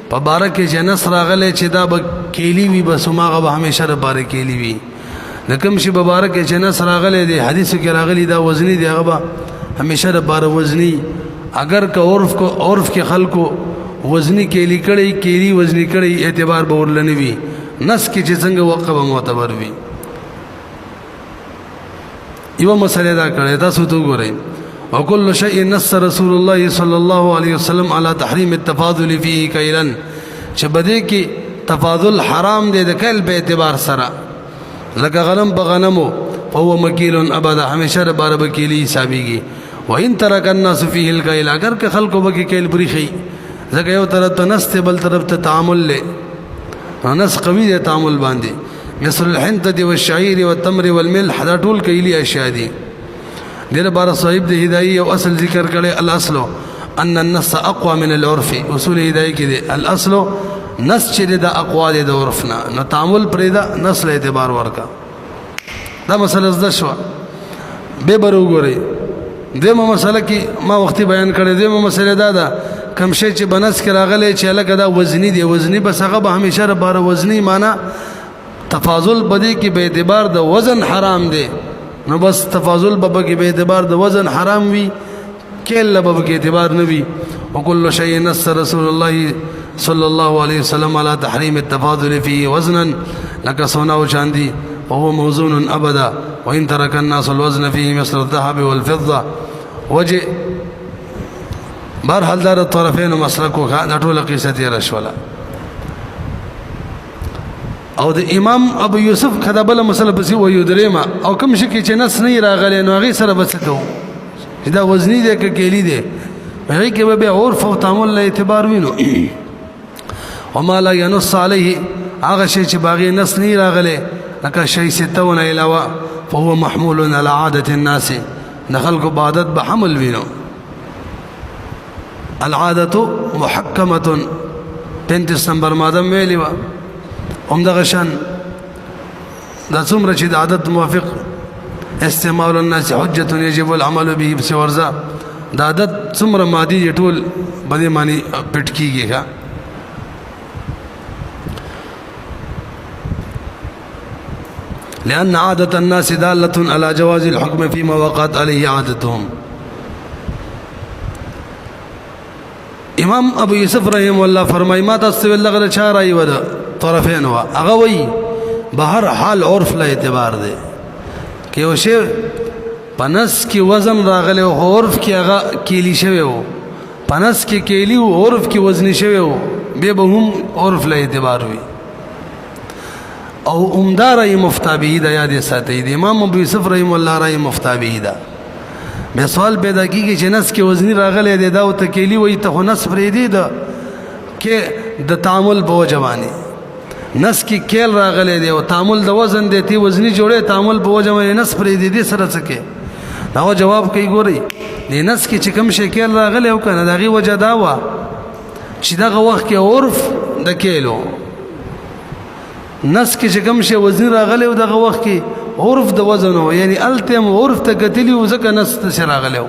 په باره کې چې نص راغلی چې دا به کیلی وي بس هماغه به همیشه د باره کیلی وي د کم شي په باره کې چې نص راغلی دی حدیثو کې راغلی دا وزنی دی هغه به همیشه د باره وزنی اگر که عرف کې خلکو وزنی کیلی کړی کیلی وزنی کړی اعتبار به ورلنی وي نص کې چې څنګه وقفه معتبر وي یو مسله دا کړی تاسو ته وګورئ وكل شيء نص رسول الله صلى الله عليه وسلم على تحريم التفاضل فيه كيلا چې بده کې تفاضل حرام دی د کل په اعتبار سره لکه غنم بغنمو فهو مکیل ابدا همیشه د بار بکیلی حسابيږي وان ترك الناس فيه الكيل اگر که خلکو بکی کیل بریخي ځکه یو طرف ته نست بل طرف ته تعامل له نس قوي دی تعامل باندې مثل الحنطه والشعير والتمر والملح دا ټول کیلی اشیاء دي دیر بار صاحب د هدايه او اصل ذکر کړي الاصل ان النص اقوى من العرف اصول هدايه کې دي الاصل نص چې د اقوا د عرفنا نو تعامل پرې دا نص له اعتبار ورکا دا مسله زده شو به برو ګوري دغه مسله کې ما وختي بیان کړی دغه مسله دا ده کم شي چې بنس کې راغلی چې لکه دا وزنی دی وزنی بس هغه به همیشه بار وزنی معنا تفاضل بدی کې به اعتبار د وزن حرام دی نو بس تفاضل بابا کې به اعتبار د وزن حرام وي کله بابا کې اعتبار نه وي وكل شيء نص رسول الله صلى الله عليه وسلم على تحريم التفاضل فيه وزنا لك صنع وشاندي وهو موزون ابدا وان ترك الناس الوزن فيه مثل الذهب والفضه وجه بهرحال دار الطرفين مسلكو دا ټول قصه دي رشوله او د امام ابو یوسف کدا بل مسله بس و یدریما او کوم شي کې چې نس نه راغلی نو هغه سره بس کو دا وزنی دی کې کېلی دی هغه کې به عرف او تعامل له اعتبار وینو وما لا ينص عليه هغه شي چې باغی نس نه راغلی لکه شی ستون علاوه فهو محمول على عاده الناس دخل کو عادت به حمل وینو العاده محكمه 35 نمبر ماده ویلی و هم دغه شان دا څومره چې د عادت موافق استعمال الناس حجه يجب العمل به بسورزا دا عادت څومره مادي ټول بده معنی پټ کیږي ښا لأن عادة الناس دالة على جواز الحكم فيما وقعت عليه عادتهم امام ابو یوسف رحم الله فرمای ما تاسو ولغه چارای ود طرفین وا هغه وی بهر حال عرف له اعتبار دی کې وشه پنس کې وزن راغله او عرف کې هغه کیلی شوی وو پنس کې کیلی او عرف کې وزن شوی وو به هم عرف له اعتبار وی او عمدار مفتابه دا یاد ساتي دی امام ابو یوسف رحم الله رای مفتابه دا به سوال پیدا کیږي چې نس کې وزنی راغله دی دا او تکیلی وای ته نس فرې دی دا کې د تعامل په وجه باندې نس کې کیل راغلی دی او تعامل د وزن دی تی وزنی جوړې تعامل په وجه باندې نس پرې دی سره څه کې دا جواب کوي ګوري د نس کې چې کوم شی کیل راغلی او کنه دغه وجه دا و چې دغه وخت کې عرف د کیلو نس کې چې کوم شی وزن راغلی او دغه وخت کې عرف د وزن و یعنی التم عرف ته کتلی او ځکه نس ته راغلی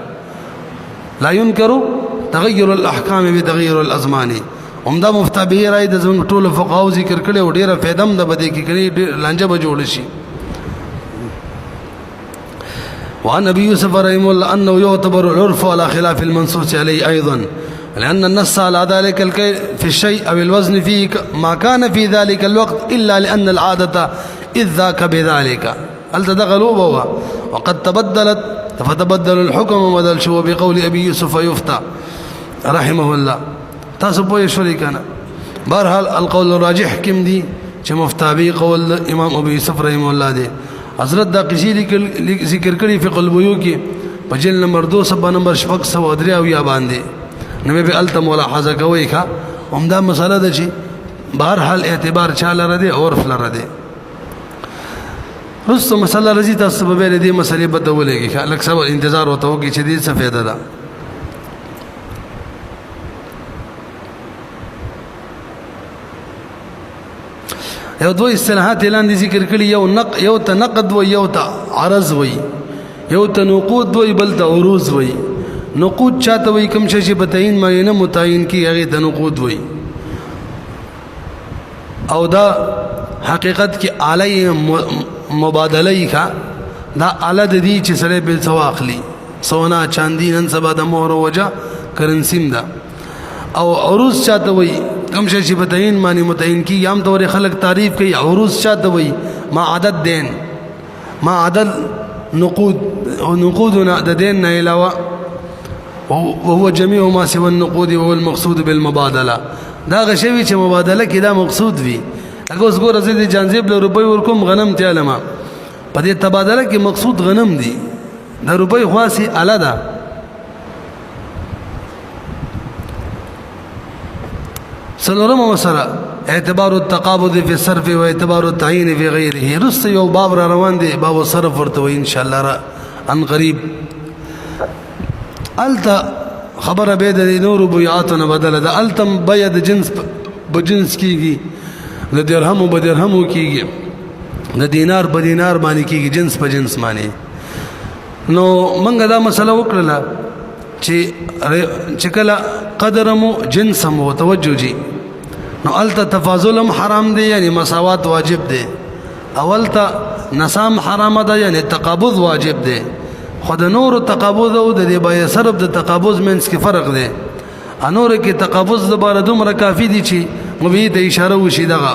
لا ينكر تغير الاحکام بتغير الازمان همدا مفتابه راي د زمون ټول فقهاو ذکر کړي او ډیره فائدم د بده کې کړي لانجه به جوړ شي وعن ابي يوسف رحمه الله انه يعتبر العرف على خلاف المنصوص عليه ايضا لان النص على ذلك الكيل في الشيء او الوزن فيه ما كان في ذلك الوقت الا لان العاده اذ ذاك بذلك هل تدخلوا بوا وقد تبدلت فتبدل الحكم وبدل شو بقول ابي يوسف يفتى رحمه الله تاسو په شوري کنه بهرحال القول الراجح کوم دي چې مفتابي قول امام ابو يوسف رحمه الله دي حضرت دا قصې ذکر کړي فقه البيوع کې په جلد نمبر 2 صفحه نمبر 603 او یا باندې نو به التم ملاحظه کوي ښا همدا مسله ده چې بهرحال اعتبار چاله رده او عرف لره ده رسو مسله رضی تاسو به دې مسلې بدولېږي ښا لکه صبر انتظار وته وکي چې دې څه فائدہ ده یو دوه اصطلاحات اعلان دي ذکر کړي یو تنقد و یو عرض وي یو تنقود وي بل ته عروض وي نقود چاته وي کوم شي په تعین معنی متعین کی هغه تنقود وي او دا حقیقت کې اعلی مبادله ښه دا اعلی د دې چې سره بل سواخلی سونا چاندی نن سبا د مهر وجه کرنسیم دا او عروض چاته وي کم شي په تعین معنی متعین کی عام طور خلق تعریف کوي عروض چاته وي ما عدد دین ما عدد نقود او نقودنا د دین نه علاوه وهو جميع ما سوى النقود وهو المقصود بالمبادله دا غشوي چې مبادله کې دا مقصود وي هغه اوس ګور زید جانزیب له روپۍ ورکوم غنم ته علما په دې تبادله کې مقصود غنم دي دا روپۍ خاصي اعلی ده سلورم مسره اعتبار التقابض في الصرف واعتبار التعيين في غيره رست یو باب را روان دي باب الصرف ورته ان شاء الله عن قريب التا خبر به د نور بیعاتنا بدل ده التم بيد جنس بجنس کیږي د درهم په درهم کیږي د دینار په دینار باندې کیږي جنس په جنس باندې نو منګه دا مسله وکړه چې کله قدرمو جنسمو توجه جي نو التا تفاضلم حرام دي یعنی مساوات واجب دي اولتا نسام حرام ده یعنی تقابض واجب دي خود نور تقابض او د بای صرف د تقابض منس کې فرق دی انور کې تقابض د بار دومره کافی دي چې مبي ته اشاره وشي دغه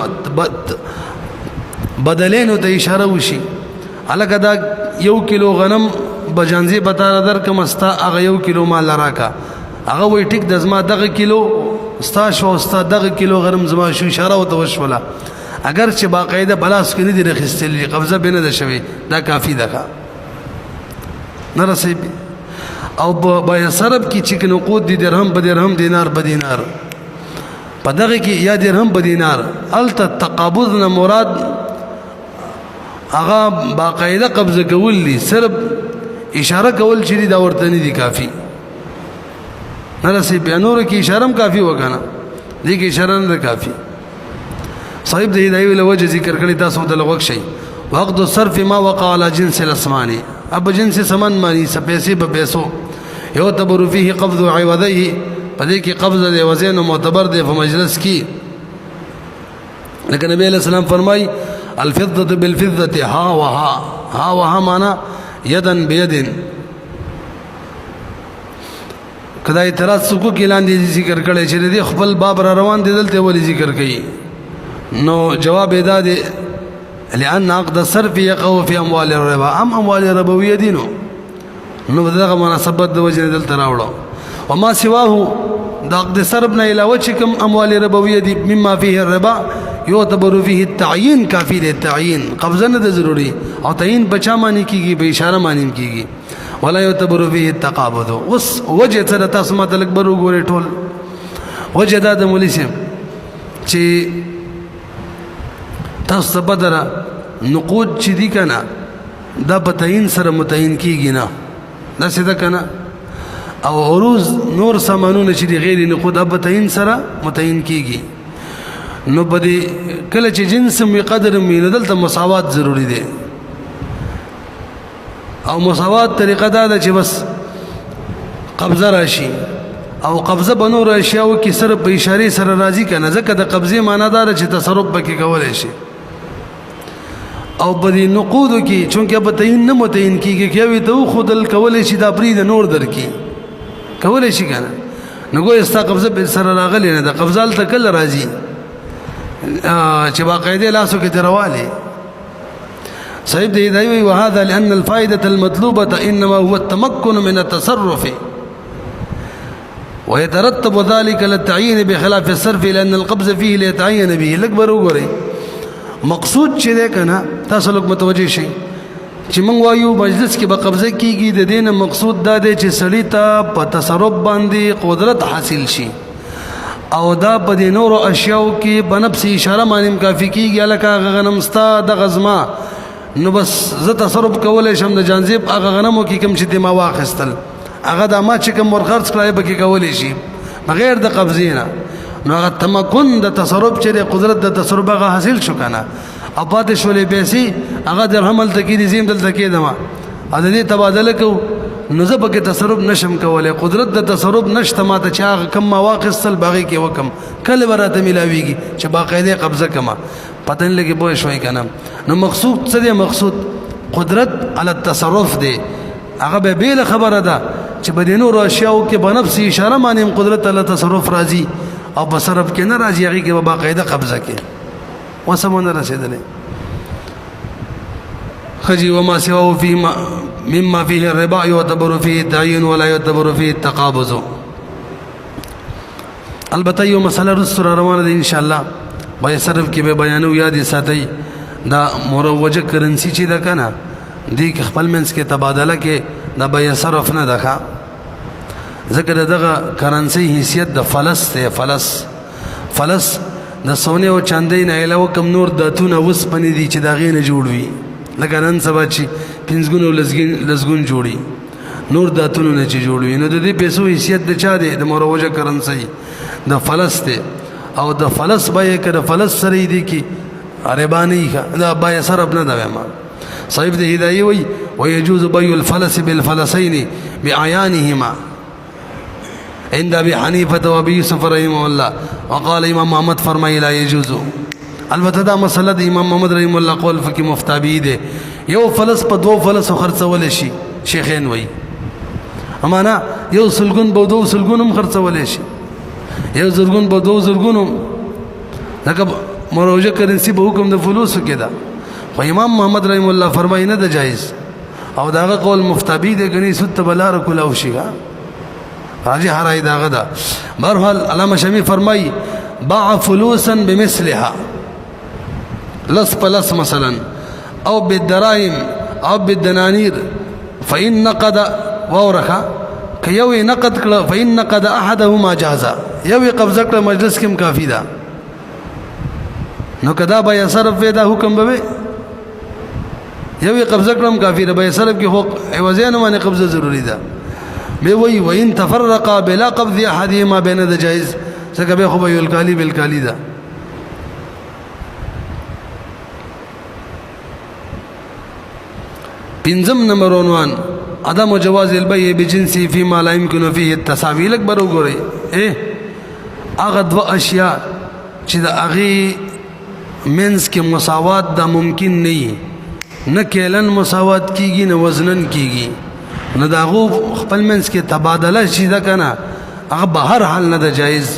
بدلینو ته اشاره وشي الګا دا 1 کیلو غنم بجانزي بتا در کوم استا هغه 1 کیلو مال راکا هغه وای ټیک د زما دغه کیلو استا شو استا دغه کیلو غنم زما شو اشاره او توشوله اگر چې باقاعده بلاس کې نه دي رخصتلی قبضه بنه ده شوی دا کافی ده نرسي او بای صرف کی چې نقود دي درهم په درهم دینار په دینار په دغه کې یا درهم په دینار الت تقابض نه مراد هغه باقاعده قبضه کول دي صرف اشاره کول چې دا ورته نه دي کافی نرسي بیانور کې اشاره هم کافی وکنه دي کې اشاره نه کافی صاحب دې دی له وجه ذکر کړی تاسو د لغوک شي وقت الصرف ما وقع على جنس الاسمان اب جنس سمن مانی سپیسې په پیسو یو تبر فيه قبض عوضيه پدې کې قبض دی وزن معتبر دی په مجلس کې لیکن نبی علیہ السلام فرمای الفضه بالفضه ها وها معنا يدا بيد کدا اعتراض سکو کې لاندې ذکر کړي چې دې خپل باب را روان دي دلته ولې ذکر کړي نو جواب ادا دي لأن عقد الصرف يقع في أموال الربا أموال الربوية دينه نو دغه مناسبت د وجه دل تراوړو وما سواه د عقد الصرف نه علاوه چې کوم اموال ربويه دي مما فيه الربا يعتبر فيه التعيين کافی دی تعيين قبضه نه ضروري او تعيين بچا معنی کیږي به اشاره معنی کیږي ولا يعتبر فيه التقابض وس وجه تر تاسو متلک برو ګورې ټول وجه د مولوی چې تاسو ته بدره نقود چې دي که نه دا په تعین سره متعین کېږي نه داسې ده که نه او عروض نور سامانونه چې دي غیر نقود دا په تعین سره متعین کېږي نو په دې کله چې جنس وي قدر وي نو دلته مساوات ضروري دی او مساوات طریقه دا ده چې بس قبضه راشي او قبضه به نور اشیاو کې سره په اشارې سره راځي که نه ځکه د قبضې معنا دا ده چې تصرف پکې کولی شي او په دې نقودو کې چونکې به تعین نه متعین کېږي که یوې ته وښودل کولی شي دا پرېږده نور درکړي کولی شي که نه نو ګویا ستا قبضه په سره راغلی نه ده قبضه هلته کله راځي چې باقاعدې لاسو کې ترې روالې صاحب دې هدایي وایي وهذا لأن الفائدة المطلوبة إنما هو التمكن من التصرف ويترتب ذلك للتعيين بخلاف الصرف لأن القبض فيه ليتعين به لږ به وګورئ مقصود چې دی که نه تاسو لږ متوجه شئ چې موږ وایو مجلس کې به قبضه کېږي د دې نه مقصود دا دی چې سړي ته په تصرف باندې قدرت حاصل شي او دا په دې نورو اشیاو کې په نفس اشاره باندې کافي کېږي هلکه هغه غنم ستا دغه زما نو بس زه تصرف کولی شم د جانزیب هغه غنمو کې کوم چې دې ما واخیستل هغه دا ما چې کوم ورخرڅ کړی پکې کولی شي بغیر د قبضې نه نو هغه تمکن د تصرف چې د قدرت د تصرف هغه حاصل شو که نه او پاتې شولې پیسې هغه درهم هلته کېدي زه هم دلته کېدم او د دې تبادله کوو نو زه پکې تصرف نشم کولی قدرت د تصرف نشته ما ته چې هغه کم ما واخیستل به هغې کې وکم کله به راته میلاویږي چې باقاعدې قبضه کړمه پته نه لګي پوه شوئ که نه نو مقصود څه دی مقصود قدرت علی التصرف دی هغه به بېله خبره ده چې په دې نورو اشیاو کې په نفس اشاره باندې قدرت علی تصرف راځي او په صرف کې نه راځي هغې کې به باقاعده قبضه کې اوس هم ونه رسېدلی خجي وما سواه فيما مما فيه الربا يعتبر فيه التعيين ولا يعتبر فيه التقابض البته یو مسله رسو را روانه ده ان شاء الله بای صرف کې به بیانو یاد ساتي دا مروجه کرنسی چې ده کنه دې کې خپل منځ کې تبادله کې دا بای صرف نه ده ذکر دغه کرنسی حیثیت د فلس ته فلس د سونه او چاندې نه علاوه کم نور داتونه وسپنې دي چې دا غې نه جوړ وي لکه نن سبا چې پنځګون او لسګون جوړي نور داتونه نه چې جوړ وي نو د دې پیسو حیثیت د چا دی د مروجه کرنسی د فلس ته او د فلس بای کړه فلس سره دی کی ربانی دا بای صرف نه دا ما صاحب د هدایي وي ويجوز بيع الفلس بالفلسين بعيانهما عند ابي حنيفه وابي يوسف رحمه الله وقال امام محمد فرمای لا يجوز البته دا مسله د امام محمد رحمه الله قول فقيه مفتابی دی یو فلس په دو فلس خرڅول شي شیخین وای امانه یو سلګون په دو سلګونم خرڅول شي یو زرګون په دو زرګونم لکه مروجه کرنسی په حکم د فلوس کې دا خو امام محمد رحمه الله فرمای نه د جایز او داغه قول مفتابی دی غنی ست بلار کولا او شيغا راجي هراي داغه دا برحال علامه شمی فرمای باع فلوسا بمثلها لس پلس مثلا او بالدراهم او بالدنانير فإن نقد وورخه کيوي نقد کړه فإن نقد احدهما جاز یوي قبضه کړه مجلس کې کافی ده نو کدا به صرف دا حکم به یوي قبضه کړم کافی ده به صرف کې حق عوضین باندې قبضه ضروری ده به وی وان تفرقا بلا قبض احدهما بين الجائز څنګه به خو به الکالی بالکالی ده پنځم نمبر عنوان عدم جواز البيع بجنسه فيما لا يمكن فيه التساوي لك برو ګورئ هغه دوه اشیاء چې د هغې منځ کې مساوات دا ممکن نه نه کیلن مساوات کیږي نه وزنن کیږي نه د هغو خپل منځ کې تبادله شي ده که نه هغه به هر حال نه ده جایز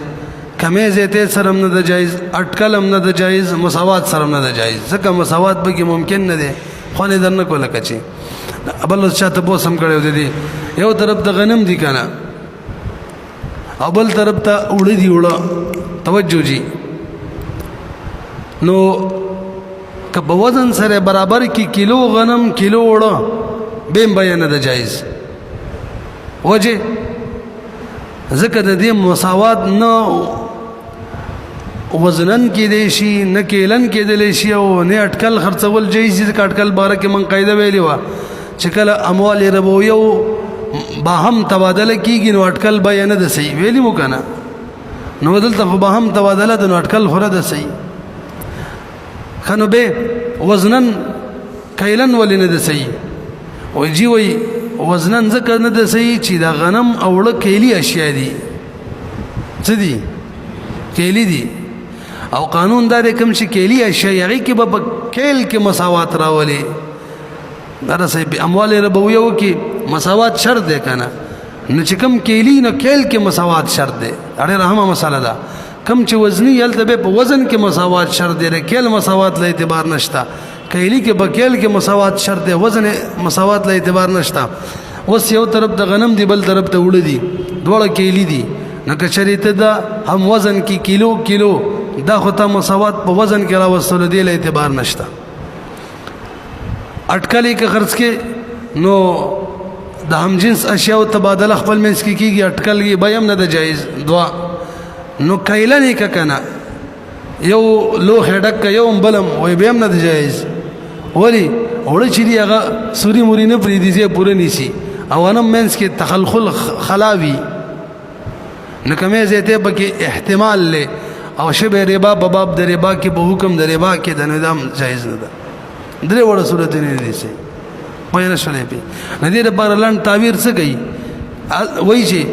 کمی زیتی سره هم نه ده جایز اټکل هم نه ده جایز مساوات سره هم نه ده جایز ځکه مساوات به کې ممکن نه دی خو نه در نه کوله که چې بل اوس چاته بوس هم کړی دی یو طرف ته غنم دي که نه او بل طرف ته اوړه دي اوړه توجه جي نو که په وزن سره برابر کی کیلو غنم کیلو اوړه بیم بیان نه ده جایز وجه ځکه د دې مساوات نه وزنن کېدی شي نه کیلن کېدلی شي او نه اټکل خرڅول جایز دي. اټکل باره کې من قاعده ویلې وه چې کله اموال ربویه باهم تبادله کېږي نو اټکل به یې نه ده صحیح، ویلي مو که نه؟ نو دلته خو باهم تبادله ده نو اټکل خو نه ده صحیح. ښه نو به وزنن کیلن ولې نه ده صحیح؟ وایي جی وایي وزنن ځکه نه ده صحیح چې دا غنم او اوړه کیلي اشیا دي. څه دي؟ کیلي دي. او قانون دا دی کوم چې کیلي اشیا هغې کې به په کیل کې مساوات راولي. دا صحیح اموال ربویو کې مساوات شرط دی که نه؟ نو چې کوم کیلی نو کیل کې مساوات شرط دی. ډېره اهمه مسله ده. کوم چې وزني هلته به په وزن کې مساوات شرط دی، کیل مساوات له اعتبار نشته. کیلی کې په کیل کې مساوات شرط دی، وزن مساوات له اعتبار نشته. اوس یو طرف ته غنم دی بل طرف ته اوړه دي، دواړه کیلی دي. نو که چېرې ته دا هم وزن کې کیلو دا خو ته مساوات په وزن کې راوستلو دی له اعتبار نشته. اټکلې که خرڅ کې نو د هم جنس اشیاء تبادله خپل منځ کې کېږي، اټکل کې به هم نه ده جایز. دوا نو کیلن یې که که نه یو لوښی ډک که یو هم بل هم وایي به هم نه ده جایز. ولې اوړه چې دي هغه سوري موري نه پرېږدي ځای پوره نیسي او غنم منځ کې تخلخل خلا وي نو کمې ځای ته پکې احتمال دی او شبه ربا په باب د ربا کې په حکم د ربا کې د نظام جایز نه ده. درې وړه صورتونه دي سي پوه نه شولې پې. د دې لپاره لنډ تعبیر څه کوي؟ وایي چې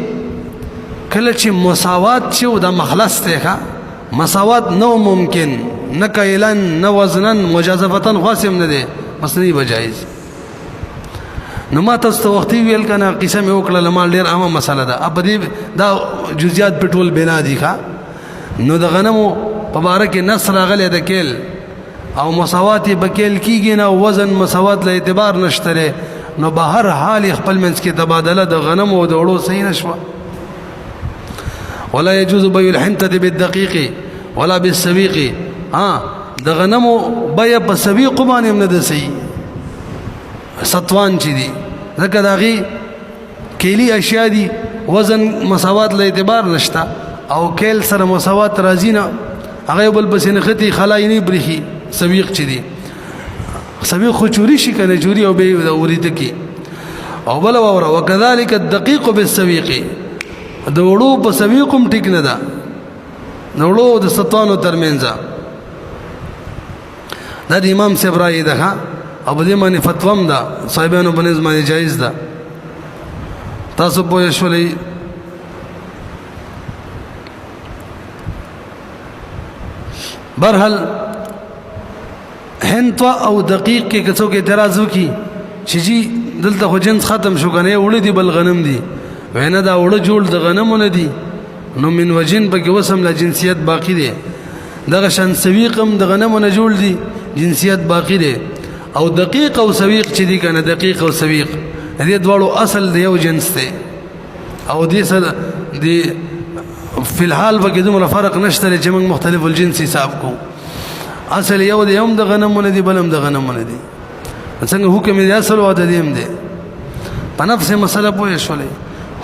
کله چې مساوات چې و دا مخلص دی ښه مساوات نو ممکن نه کیلن نه وزنن مجازفتن خاص هم نه دی مصنوعي به جایز. نو ما تاسو ته وختي ویل که نه قصه مې وکړله ما ډېر عامه مسله ده. په دې دا جزیات په ټول بنا دي ښه. نو د غنمو په باره کې نص راغلی د کیل او مساوات به کیل کېږي نه وزن مساوات له اعتبار نشته نو به هر حال خپل منځ کې تبادله د غنمو او د اوړو صحیح نه شوه. ولا يجوز بيع الحنطة بالدقيق ولا بالسويق. د غنمو بیه په سویق باندې هم نه ده صحیح. سطوان چې دي ځکه د هغې کیلي اشیا دي وزن مساوات له اعتبار نشته او کیل سره مساوات راځي نه هغه یو بل پسې نښتي خلا یې نه برېښي. سویق چې دي سویق خو چوري شي که نه چوري او به وریده کې او بله واوره وکذلک الدقیق بالسویق. د وړو په سویق هم ټیک نه ده د وړو د سطوانو ترمنځ. دا د امام صاحب رایې ده ښه او په دې باندې فتوا هم ده صاحبانو په نظ باندې جایز ده. تاسو پوه شولئ. برحال هنطه او دقیق کې که څوک اعتراض وکړي چې جی دلته خو جنس ختم شو که نه اوړه دي بل غنم دي وایي نه دا اوړه جوړ د غنمو نه دي نو من وجن پکې اوس هم لا جنسیت باقي دی. دغه شان سویق هم د غنمو نه جوړ دي جنسیت باقي دی. او دقیق او سویق چې دي که نه دقیق او سویق دې دواړو اصل د یو جنس دی او دې سره د فی الحال پکې دومره فرق نشته چې موږ مختلف الجنس حساب کوو. اصل یو دی هم د غنمو نه دي بل هم د غنمو نه دي. څنګه حکم دی اصل او د دې هم دی په نفس مسله پوه شولې.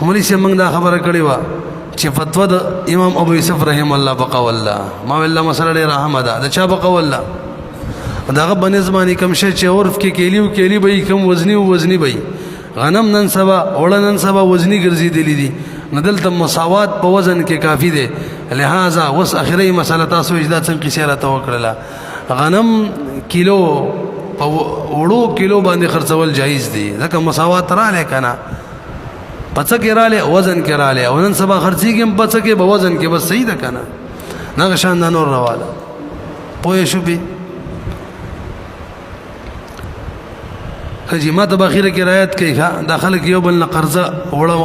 همري چې موږ دا خبره کړې وه چې فتوا د امام ابو یوسف رحم الله بقول الله ما ویل مسله ډېره اهمه ده. د چا بقول الله دغه بنظمانی کم شي چې عرف کې کیلی به کم وزنی او وزنی به غنم نن سبا اوړه نن سبا وزنی ګرځېدلې دي نو دلته مساوات په وزن کې کافی دی. لہذا اوس اخري مسله تاسو اجدا څنګه قصه راته وکړله غنم کیلو په وړو کیلو باندې خرڅول جایز دي ځکه مساوات رااله کنه پڅ کې رااله وزن کې رااله او نن سبا خرڅيږي هم پڅ کې په وزن کې بس صحیح ده کنه نه شان نور رواله پوه شو به خجی ما ته بخیره کې رعایت کوي داخله کې یو بل نه قرضه وړه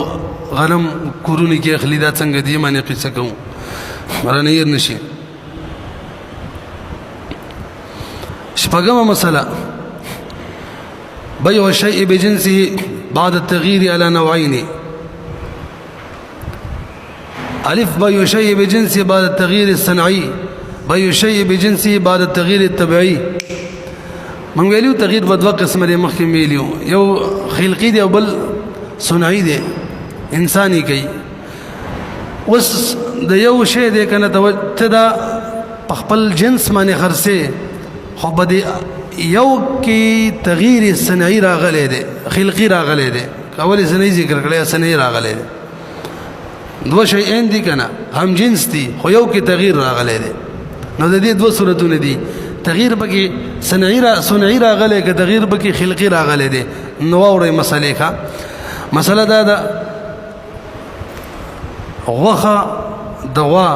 غنم کورونی کې اخلي دا څنګه دی معنی قصه کوم مرنه ير نشي. شپږمه مسله بيع الشيء بجنسه بعد التغيير على نوعين. الف بيع الشيء بجنسه بعد التغيير الصنعي بيع الشيء بجنسه بعد التغيير الطبيعي. من ویلو تغییر په دوه قسمه لري مخکې ویلو یو خلقي دی او بل صنعي دی انساني کوي. اوس د یو شی دی کنه ته دا په خپل جنس باندې خرڅه خو بده یو کې تغییر صنعي راغلی دی خلقي راغلی دی اول صنعي ذکر کړی صنعي راغلی دی دو شیئین دي کنه هم جنس دي خو یو کې تغییر راغلی دی نو د دې دوه صورتونه دي تغییر بکی صنعي راغلی که تغییر بکی خلقي راغلی دی نو اوري مسلې کا مسله دا ده غوخه دوا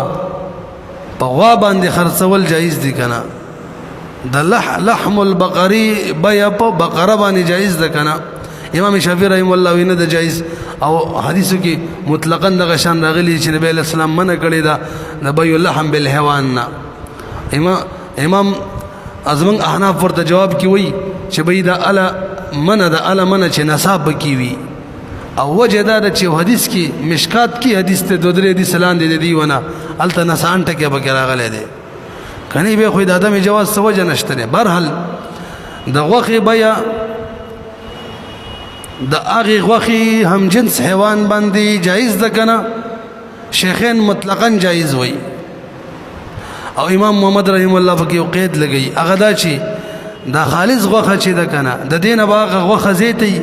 په غوا باندې خرڅول جایز دي کنه د لحم البقري بیا په بقره باندې جایز ده کنه امام شافعي رحم الله وینه د جایز او حدیثو کې مطلقاً دغه شان راغلی چې نبی اسلام منع کړی دا د بيع اللحم بالحيوان نه امام ازمن احناف ورته جواب کی وی چې بيد الا من چې نصاب کی وی او وجه دا چې حدیث کې مشکات کې حدیث ته دوه درې حدیث لاندې دی ونه الته نسان ټکه به راغلی دی کني به خو د ادم جواز سوجه نشته برحال د غوخي بیا د هغه غوخي هم جنس حیوان باندې جایز ده کنه شیخین مطلقاً جایز وای او امام محمد رحم الله فقيه قید لګي هغه دا چې دا خالص غوخه چې ده کنه د دینه باغ غوخه زیتی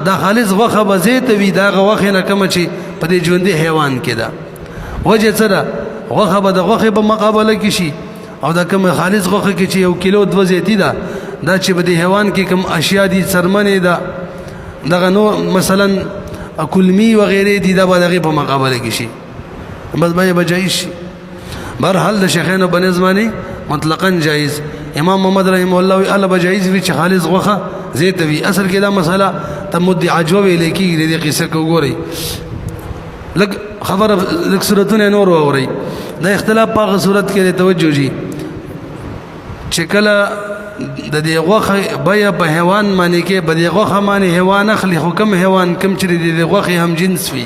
دا خالص غوخه به زیته وي دا غوخه نه کم چې په دې ژوندې حیوان کې ده وجه سره غوخه به د غوخه په مقابله کې شي او دا کوم خالص غوخه کې چې 1 کیلو 2 زیتی ده دا چې په دې حیوان کې کوم اشیاء دي سرمنه ده دغه نو مثلا کلمی وغیره دي دا به دغه په مقابله کې شي بس به جایز شي برحال د شیخانو بنظمانی مطلقاً جایز امام محمد رحم الله وی الله بجایز وی چې خالص غوخه زیت وی اصل کې دا مسله تمد عجوب الیکی دې قصه کو ګوري لګ خبر لګ صورتونه نور اوري دا اختلاف په صورت کې توجه جی چې کله د دې غوخه بیا په حیوان باندې کې په دې غوخه باندې حیوان اخلي حکم حیوان کم چې دې غوخه هم جنس وي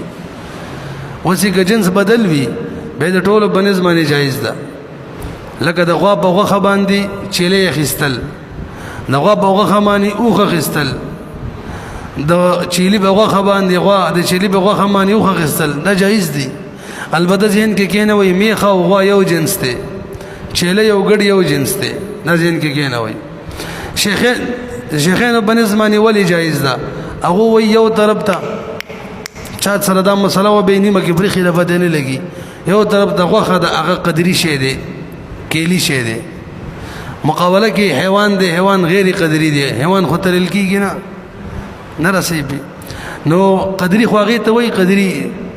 وسی که جنس بدل وي به د ټولو بنظمانی جایز ده لکه د غوا په غوخه باندې چيله خستل د غوا په غوخه باندې اوخه خستل د چيلي په غوخه باندې غوا د چيلي په غوخه باندې اوخه خستل دا جایز دي البته ځین کې کینه وي میخه او غوا یو جنس ته چيله یو ګډ یو جنس ته نه ځین کې کینه وي شیخانو بنظمانی ولی جایز ده هغه وي یو طرف ته چا سره دا مسله و بینی مکه پر خلافت نه لګي یو طرف د غوخه د هغه قدري شی دی کېلی شی دی مقابله کې حیوان دی حیوان غیر قدري دی حیوان خو تلل کېږي نه رسېږي نو قدري خو هغه ته وایي قدري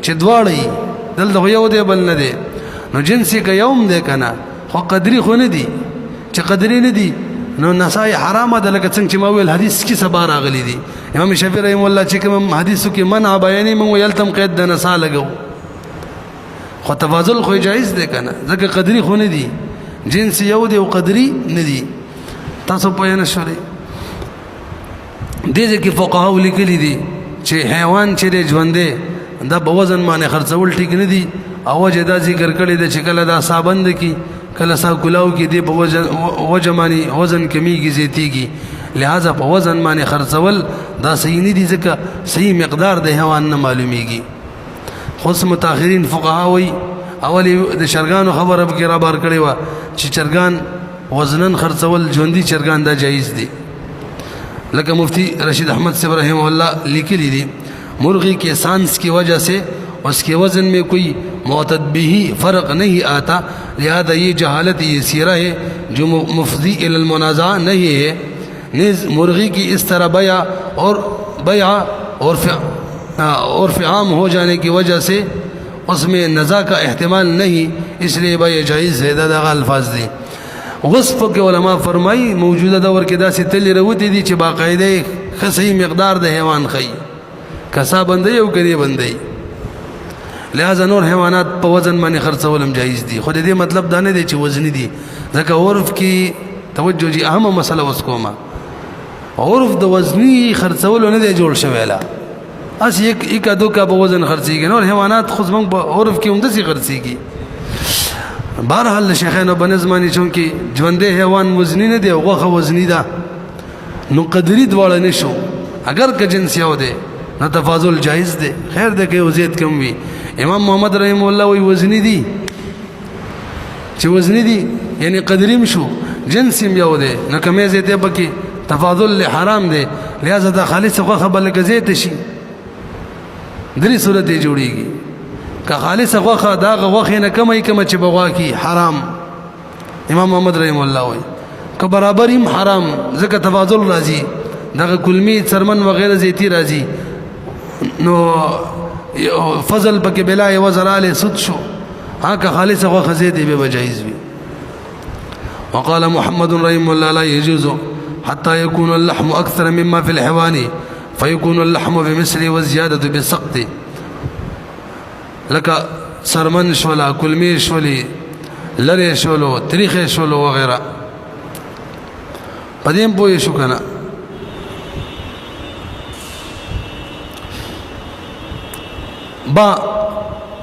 چې دواړی دلته یو دی بل نه دی نو جنسي که یوم دی کنه خو قدري خو نه دی چې قدري نه دی نو نسای حرامه ده لکه څنګه چې ما ویل حدیث کې سبا راغلی دی امام شافعي رحم الله چې کوم حدیثو کې منع بیانې مونږ یلتم قید د نسا لګو خو تفاضل خو جایز دی کنه ځکه قدري خو نه دی جنس یو دی او قدري نه دی تاسو په نه شوري دې کې فقها لیکلي دي چې حیوان چې ژوندې دا په وزن باندې خرڅول ټیک نه دي او جدا ذکر کړی دی چې کله دا صابند کی کله سا کلاو کې دی په وزن باندې وزن کمیږي زیاتیږي لہذا په وزن باندې خرڅول دا صحیح نه دي ځکه صحیح مقدار د حیوان نه معلومیږي خاص متأخرین فقها وی اولی د چرګانو خبره به را بار کړی و چې چرګان وزنن خرڅول ژوندۍ چرګان دا جایز دي لکه مفتی رشید احمد صاحب رحمه الله لیکلی دي مرغی کے سانس کی وجہ سے اس کے وزن میں کوئی معتد به فرق نہیں آتا لہذا یہ جہالت یسیرہ ہے جو مفضی الی المنازع نہیں ہے نیز مرغی کی اس طرح بیع اور فعام ہو جانے کی وجہ سے اس میں نزا کا احتمال نہیں اس لیے بیع جائز ہے دا الفاظ دی غصب کے علماء فرمائی موجودہ دور کے دا سے تلی روتی دی چھ باقاعدہ خصی مقدار دا حیوان خی کسا بندی او کری بندی لہذا نور حیوانات په وزن باندې خرڅولم جایز دي خو دې مطلب دا نه دی چې وزنی دي ځکه عرف کې توجه جی اهم مسله وسکوما عرف د وزنی خرڅول نه دی جوړ شوی لا اس یک ادو کا په وزن خرڅيږي نور حیوانات خو زمونږ په عرف کې هم دسي خرڅيږي بهرحال شیخانو بنظمانی چونکی ژوندې حیوان وزنی نه دی غوخه وزنی ده نو قدري دواړه نشو اگر که جنس یو دی نو تفاضل جائز دی خیر دی که وزید کم وي امام محمد رحم الله وی وزنی دی چې وزنی دي یعنی قدریم شو جنس یو دی نو کمې زیته پکې تفاضل حرام دی لہذا دا خالص غوښه بل غزیت شي درې صورت جوړیږي که خالص غوښه دا غوښه نه کمای کم چې بغوا کی حرام امام محمد رحم الله وای که برابر هم حرام ځکه تفاضل راځي دغه کلمی څرمن وغیرہ زیتی راځي نو فضل پکې بلا وزراله سود شو هغه خالص غوښه زیته به جایز وي وقال محمد رحمه الله لا يجوز حتى يكون اللحم أكثر مما في الحيوان فيكون اللحم بمثله والزيادة بالسقط لك سرمن شولا كلمي شولي لري شولو تريخ شولو وغيرها قديم بوي شو كان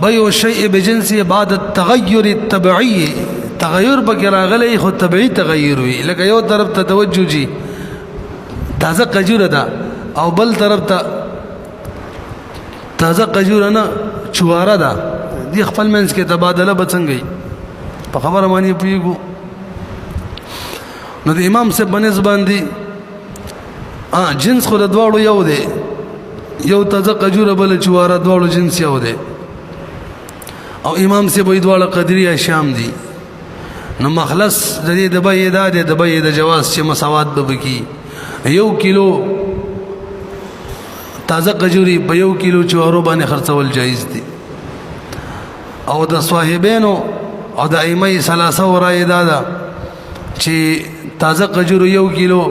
بيع الشيء بجنسه بعد التغير الطبيعي تغیر پکې راغلی خو طبيعي تغیر وي لکه یو طرف ته توجه جي تازه قجوره ده او بل طرف ته تازه قجوره نه چواره ده دي خپل منځ کې تبادله بڅنګي په خبره باندې پیګو نو د امام سے بنس باندې جنس خو د دواړو یو دی یو تازه قجوره بل چواره دواړو جنس یو دی او امام سے به دواړه قدريه شام دي نو مخلص د دې د بې د بې د جواز چې مساوات به بکی یو کیلو تازه قجوري په یو کیلو چوارو باندې خرڅول جایز دي او د صاحبینو او د ائمه ثلاثه ورای دادا چې تازه قجوري یو کیلو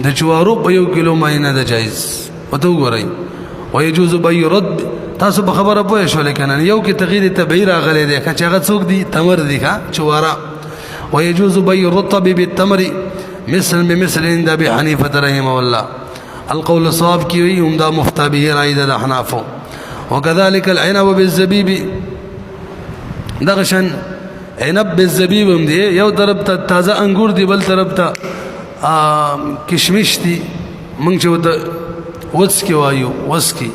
د چوارو په یو کیلو باندې نه جایز وته وګورئ ويجوز بيرد تاسو په خبره پوه شو لیکنه یو کې تغییر تبعیر غلې ده چې هغه څوک دي تمر دي ښا چوارا ويجوز بيع الرطب بالتمر مثل بمثل عند ابي حنيفه رحمه الله القول الصواب کی هم دا مفتى به رايد الاحناف وكذلك العنب بالزبيب دغشن عنب بالزبيب هم دي یو طرف ته تازه انګور دي بل طرف ته کشمش دي مونږ چې وڅکی وایو وڅکی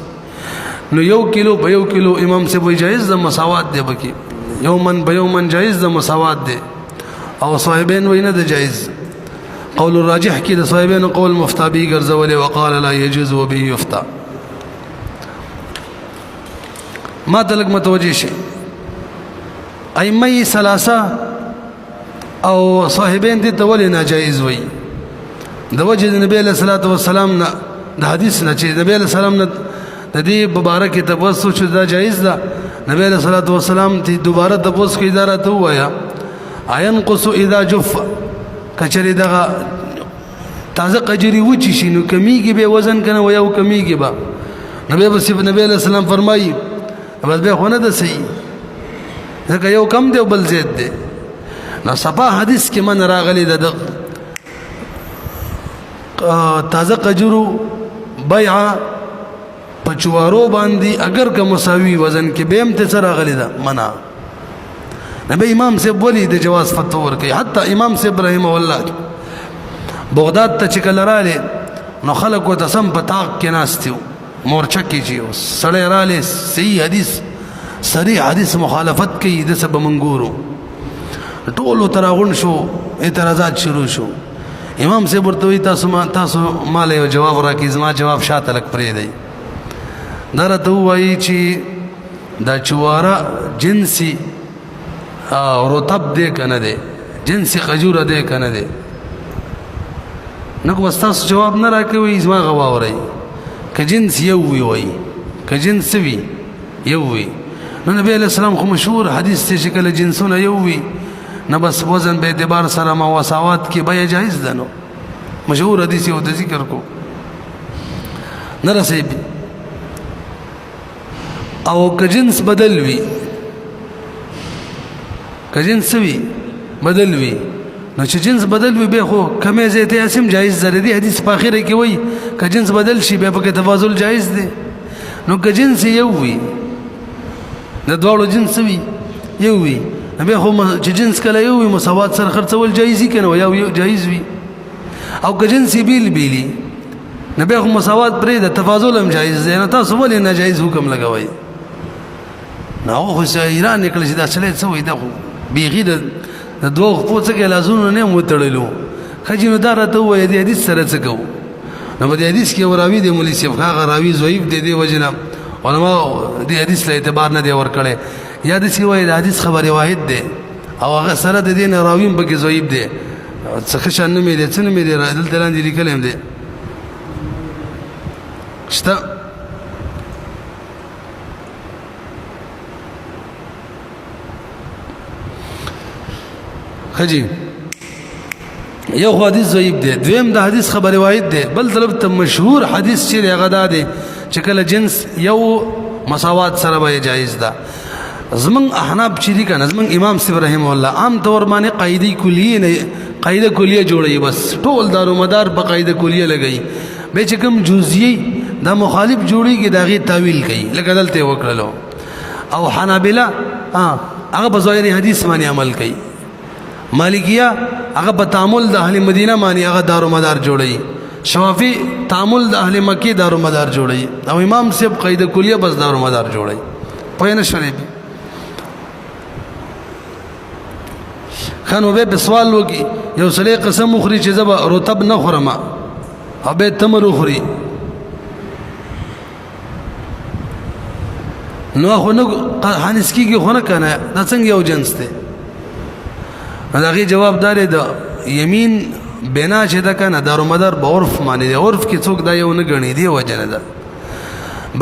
نو یو کیلو په یو کیلو امام سے وای جایز د مساوات دی بکی یومن به یومن جایز د مساوات دی او صاحبین وینه د جایز قول الراجح کی د صاحبین قول مفتابی ګرځولې وقال لا يجوز وبه يفتى ما تلک متوجه شي ائمه ثلاثه او صاحبین دي تول ناجایز وای د وجه د نبی له صلوات و سلام نه د حدیث نه چې نبی له سلام نه د دې مبارک تبوسو چې دا جایز ده نبی له صلوات و سلام ته دوباره تبوس کې اداره ته وایا اينقص اذا جف کچری دغه تازه قجری وچی شي نو کمیږي به وزن کنه ویا کمیږي به نبی له سلام فرمایي بس به خونه ده صحیح ځکه یو کم دی بل زیات دی نو صفه حدیث کې من راغلی د تازه قجرو بیع پچوارو باندې اگر که مساوي وزن کې به هم ته سره غلی ده منا نبی امام سے بولی د جواز فتوا ورکي حتی امام سے ابراهيم والله بغداد ته چکل رااله نو خلق و تسم پتاق کې ناستیو مورچه کې جیو سړی رااله صحیح حدیث صریح حدیث مخالفت کوي د سبب منګورو ټولو تراغون شو اعتراضات شروع شو امام سے ورته تاسو مال یو جواب راکې زما جواب شاته لک پرې دی درته وایي چې دا چواره جنسي رطب دی کنه دی جنسي قجوره دی کنه دی نو واستاس جواب نه راکوي زما غواوري ک جنس یو وي ک جنس وي یو وي نو نبی علیہ السلام خو مشهور حدیث ته شکل جنسونه یو وي نه بس وزن به اعتبار سره مواسوات کې به جایز ده نو مشهور حدیث یو د ذکر کو نه رسېږي او ک جنس بدل وي ک جنس وي بدل وي نو چې جنس بدل وي به خو کمه زیته اسم جایز زره دي حدیث په اخره کې وای ک جنس بدل شي به په تفاضل جایز دي نو ک جنس یو وي د دوړو جنس وي یو وي به خو چې جنس کله یو وي مساوات سره خرڅول جایز کنه یو جایز وي او ک جنس بیلی نه به خو مساوات پرې د تفاضل هم جایز دی نه تاسو ولې ناجایز حکم لګوي نو خو ایران نکړي چې دا چلې څه وي دا بیخي د دوه خپو څه کې لاسونه نه وتړلو خجی نو دا راته وایي د حدیث سره څه کوو نو په دې حدیث کې راوي د مولوی صاحب هغه راوي ضعیف دی وجنه علما دې حدیث له اعتبار نه دی ورکړي یا د سی وایي د حدیث خبره واحد دی او هغه سره د دې نه راوي په کې ضعیف دی څه شان نه مې دي څه نه مې دي دلته لاندې لیکل هم دي شته خجی یو حدیث ضعیف دی دویم د حدیث خبر روایت دی بل طرف ته مشهور حدیث چې هغه دا دی چې کله جنس یو مساوات سره به جایز ده زمون احناف چې دي کنه زمون امام صاحب رحم الله عام طور باندې قاعده کلیه جوړي بس ټول دارو مدار په قاعده کلیه لګي به چې کوم جزئی دا مخالف جوړيږي داغي تعویل کوي لکه دلته وکړلو او حنابلہ هغه په ظاهري حدیث باندې عمل کوي مالکیه هغه په تعامل د اهل مدینه باندې هغه دارو مدار جوړي شافعی تعامل د اهل مکه دارو مدار جوړي او امام صاحب قاعده کلیه بس دارو مدار جوړي په نه شری خانو به سوال وکي یو سړی قسم مخري چې زبا رطب نه خورم او به تمر خوري نو خو نه حنس کیږي خو نه کنه دا څنګه یو جنس دی داغي جواب دار د یمین بنا چې دا کنه دارو مدار په عرف معنی دی عرف کې څوک دا یو نه غني دی وجنه ده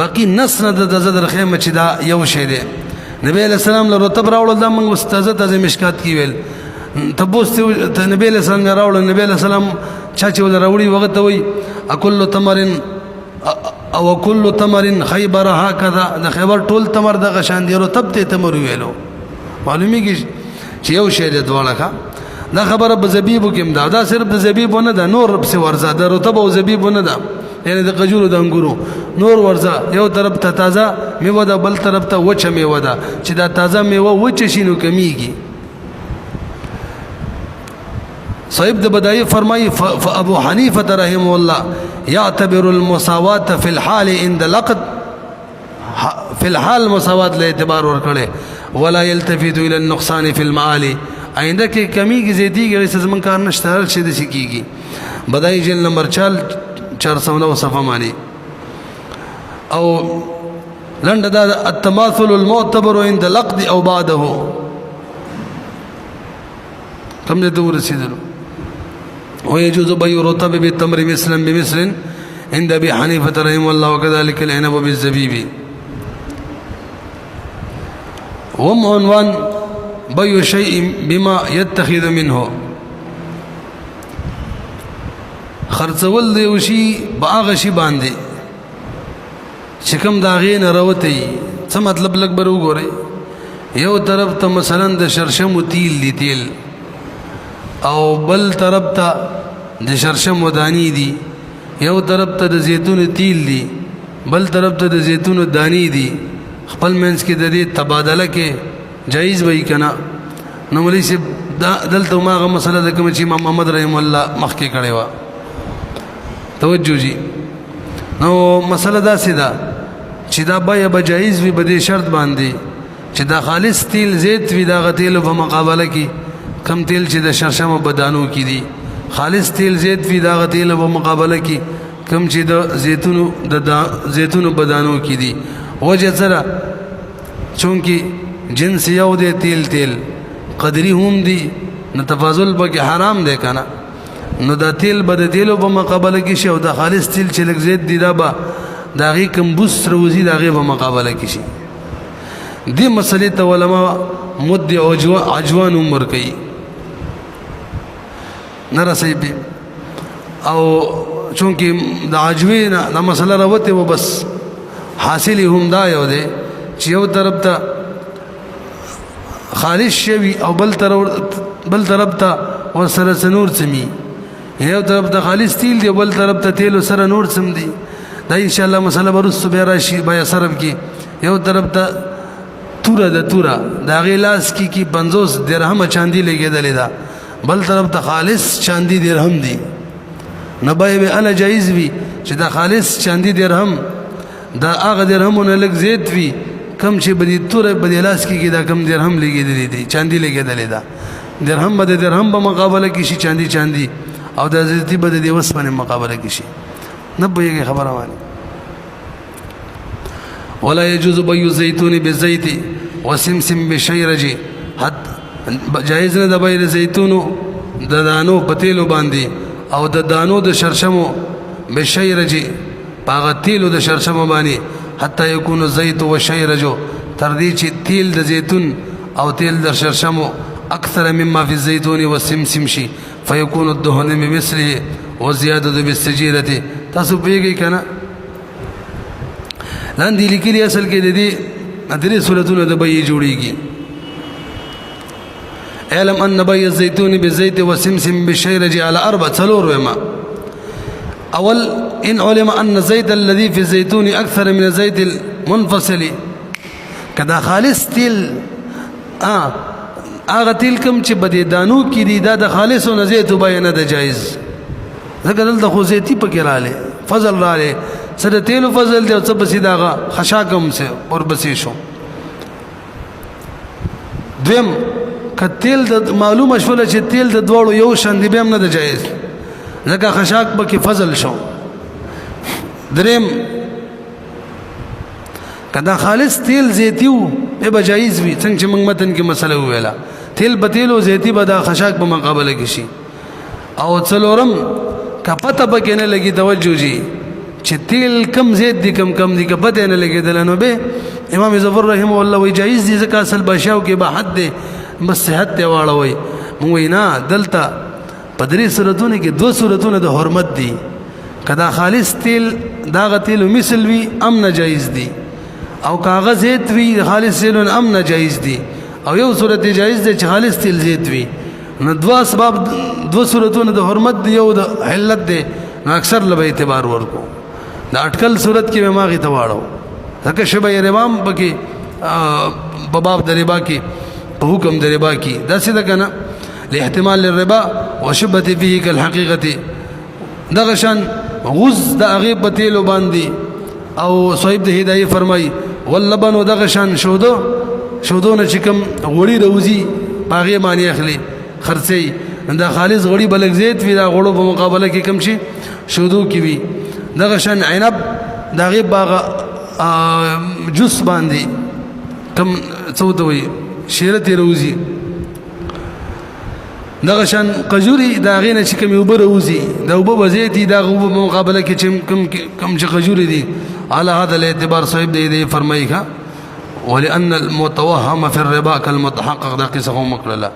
باقی نص نه د زدر خیمه چې دا یو شی دی نبی علیہ السلام له رطب راوړل دا موږ استاد ته مشکات کی ویل تبوست نبی علیہ السلام راوړل نبی علیہ السلام چا چې ول راوړي وخت وي اکل تمرن او کل تمرن خیبر هکذا د خیبر ټول تمر د غشان دی رطب ته تمر ویلو معلومی کی چې یو شی د دواړه دا خبره په زبیبو کې دا صرف د زبیبو نه ده نور رب سي ورزه د رطب او زبیبو نه ده یعنی د قجورو د انګورو نور ورزه یو طرف ته تازه میوه ده بل طرف ته وچه میوه ده چې دا تازه میوه وچه شینو کمیږي صاحب د بدایي فرمایي ابو حنیفه رحمه الله يعتبر المساوات في الحال عند العقد في الحال مساوات له اعتبار ورکړي ولا يلتفت الى النقصان في المعال آینده کې کمی کی زیاتیږي چې زمون کار نشته هر شي د سکیږي بدایي جلد نمبر 409 صفحه مانی او لند دا التماثل المعتبر عند العقد او بعده كم دور رسیدلو ويجوز بيع رطب بالتمر مثلا بمثل عند ابي حنيفه رحمه الله وكذلك العنب بالزبيب عنوان بيع شيء بما يتخذ منه خرڅول دی وشي باغ شي باندې چې کوم دا غین راوتی څه مطلب لګ بر وګورئ یو طرف ته مثلا د شرشم تیل دی تیل او بل طرف ته د شرشم ودانی دی یو طرف ته د زیتون تیل دی بل طرف ته د زیتون دانی دی خپل منس کې د دې تبادله کې جایز وای کنا نو مولوی سی دلته ماغه مسله د کوم چې امام محمد رحم الله مخکې کړي وا توجه جی نو مسله دا سیدا چې دا به جایز وي بده شرط باندې چې دا خالص تیل زیت وي دا غتیل په مقابله کې کم تیل چې د شرشم بدانو کې دي خالص تیل زیت وي دا غتیل په مقابله کې کم چې د زیتونو بدانو کې دي وجه سره چونکی جنس یو دی تیل قدری هم دی نو تفاضل به حرام دی کنه نو دا تیل به د تیلو په مقابله کې شي او د خالص تیل چې لږ زیات دی دا به د هغې کوم بوس روزي د هغې په مقابله کې شي دې مسلې ته علما مد عجوان هم ورکوي نه رسوي او چونکې د عجوې نه دا مسله راوتې و بس حاصل هم دا یو دی چې یو طرف ته خالص شوي او بل طرف ته ورسره څه نور څه یو طرف ته خالص تیل دی بل طرف ته تیل سره نور سم دی دا ان شاء الله مسله ورسره بیا راشي بیا سرب کې یو طرف ته توره دا غلاس کی 50 درهم چاندی لګیدلې ده بل طرف ته خالص چاندی درهم دی نه به الا جایز وي چې دا خالص چاندی درهم دا هغه درهمونه لګ زیات وي کم چې بدی تور بدی لاس کې دا کم درهم لګېدلې دي چاندي لګېدلې ده درهم به درهم په مقابله کې شي چاندي او د زیتی به د وسپنې مقابله کې شي نه به خبره وانه ولا يجوز بيع الزيتون بالزيت وسمسم بالشيرج حد جائز نه د بيع زيتون د دانو پتیلو باندې او د دانو د شرشمو بالشيرج باغ تیلو د شرشمو باندې حتى يكون الزيت والشيرج تر دې چې تیل د زيتون او تیل د شرشمو اكثر مما في الزيتون والسمسم شي فيكون الدهن بمثله وزياده بالسجيره تاسو پیږئ کنه لاندې لیکلي اصل کې د دې درې صورتونو د بیې جوړیږي علم ان بيع الزيتون بالزيت والسمسم بالشيرج على 4 وما اول ان علم ان الزيت الذي في الزيتون اكثر من الزيت المنفصل کدا خالص تیل هغه تیل کم چې بده دانو کې دي دا د خالصو نه زیت بیان نه جایز ځکه دلته خو زیتی پکې رااله فضل رااله سره تیل فضل دی او څه بسې داغه خشاکم سه اور بسې شو دویم کتیل د معلومه شول چې تیل د دوړو یو شان دی به هم نه جایز ځکه خشاک پکې فضل شو دریم کدا خالص تیل زیتیو به جایز وي څنګه چې موږ متن کې مسله ویلا تیل بتیلو زیتی به د خشاک په مقابله کې شي او څلورم کپته پکې نه لګي توجه جی چې تیل کم زیت دي کم دي کپته نه لګي دلنو به امام ظفر رحمه الله وی جایز دي ځکه اصل بشاو کې به حد دي بس صحت ته واړوي موږ وینا دلته پدری صورتونه کې دو صورتونه د حرمت دي کدا خالص تیل دا غتیل مثل وی ام جایز دي او کاغذ زیت وی خالص تیل ام جایز دي او یو صورت جایز دي چې خالص تیل زیت وی نو دوا اسباب دو صورتونه د حرمت دی یو د حلت دی نو اکثر لبه اعتبار ورکو دا اٹکل صورت کې ماغي تواړو ځکه شبه ربام بکی باب د ربا کې په حکم د ربا کې دا څه ده کنه لاحتمال الربا وشبهه فيه كالحقيقه دغه شان غز د غیب تیلو باندې او صاحب د هدايه فرمای واللبن دغه شان شودو نه چکم غوړي روزي باغې معنی اخلي خرڅي دا خالص غوړي بلک زیت وی دا غوړو په مقابله کې کم شي شودو کې وی دغه شان عنب دا غیب باغ جوس باندې کم څوتوي شیرته روزي دغه شان قجوري دا غینه چې کوم وبره وزي دا وبو زيتي دا غو په مقابله کې کم چې قجوري دي على هذا الاعتبار صاحب دې فرمایي ولأن المتوهم في الربا كالمتحقق دا قصه مقرله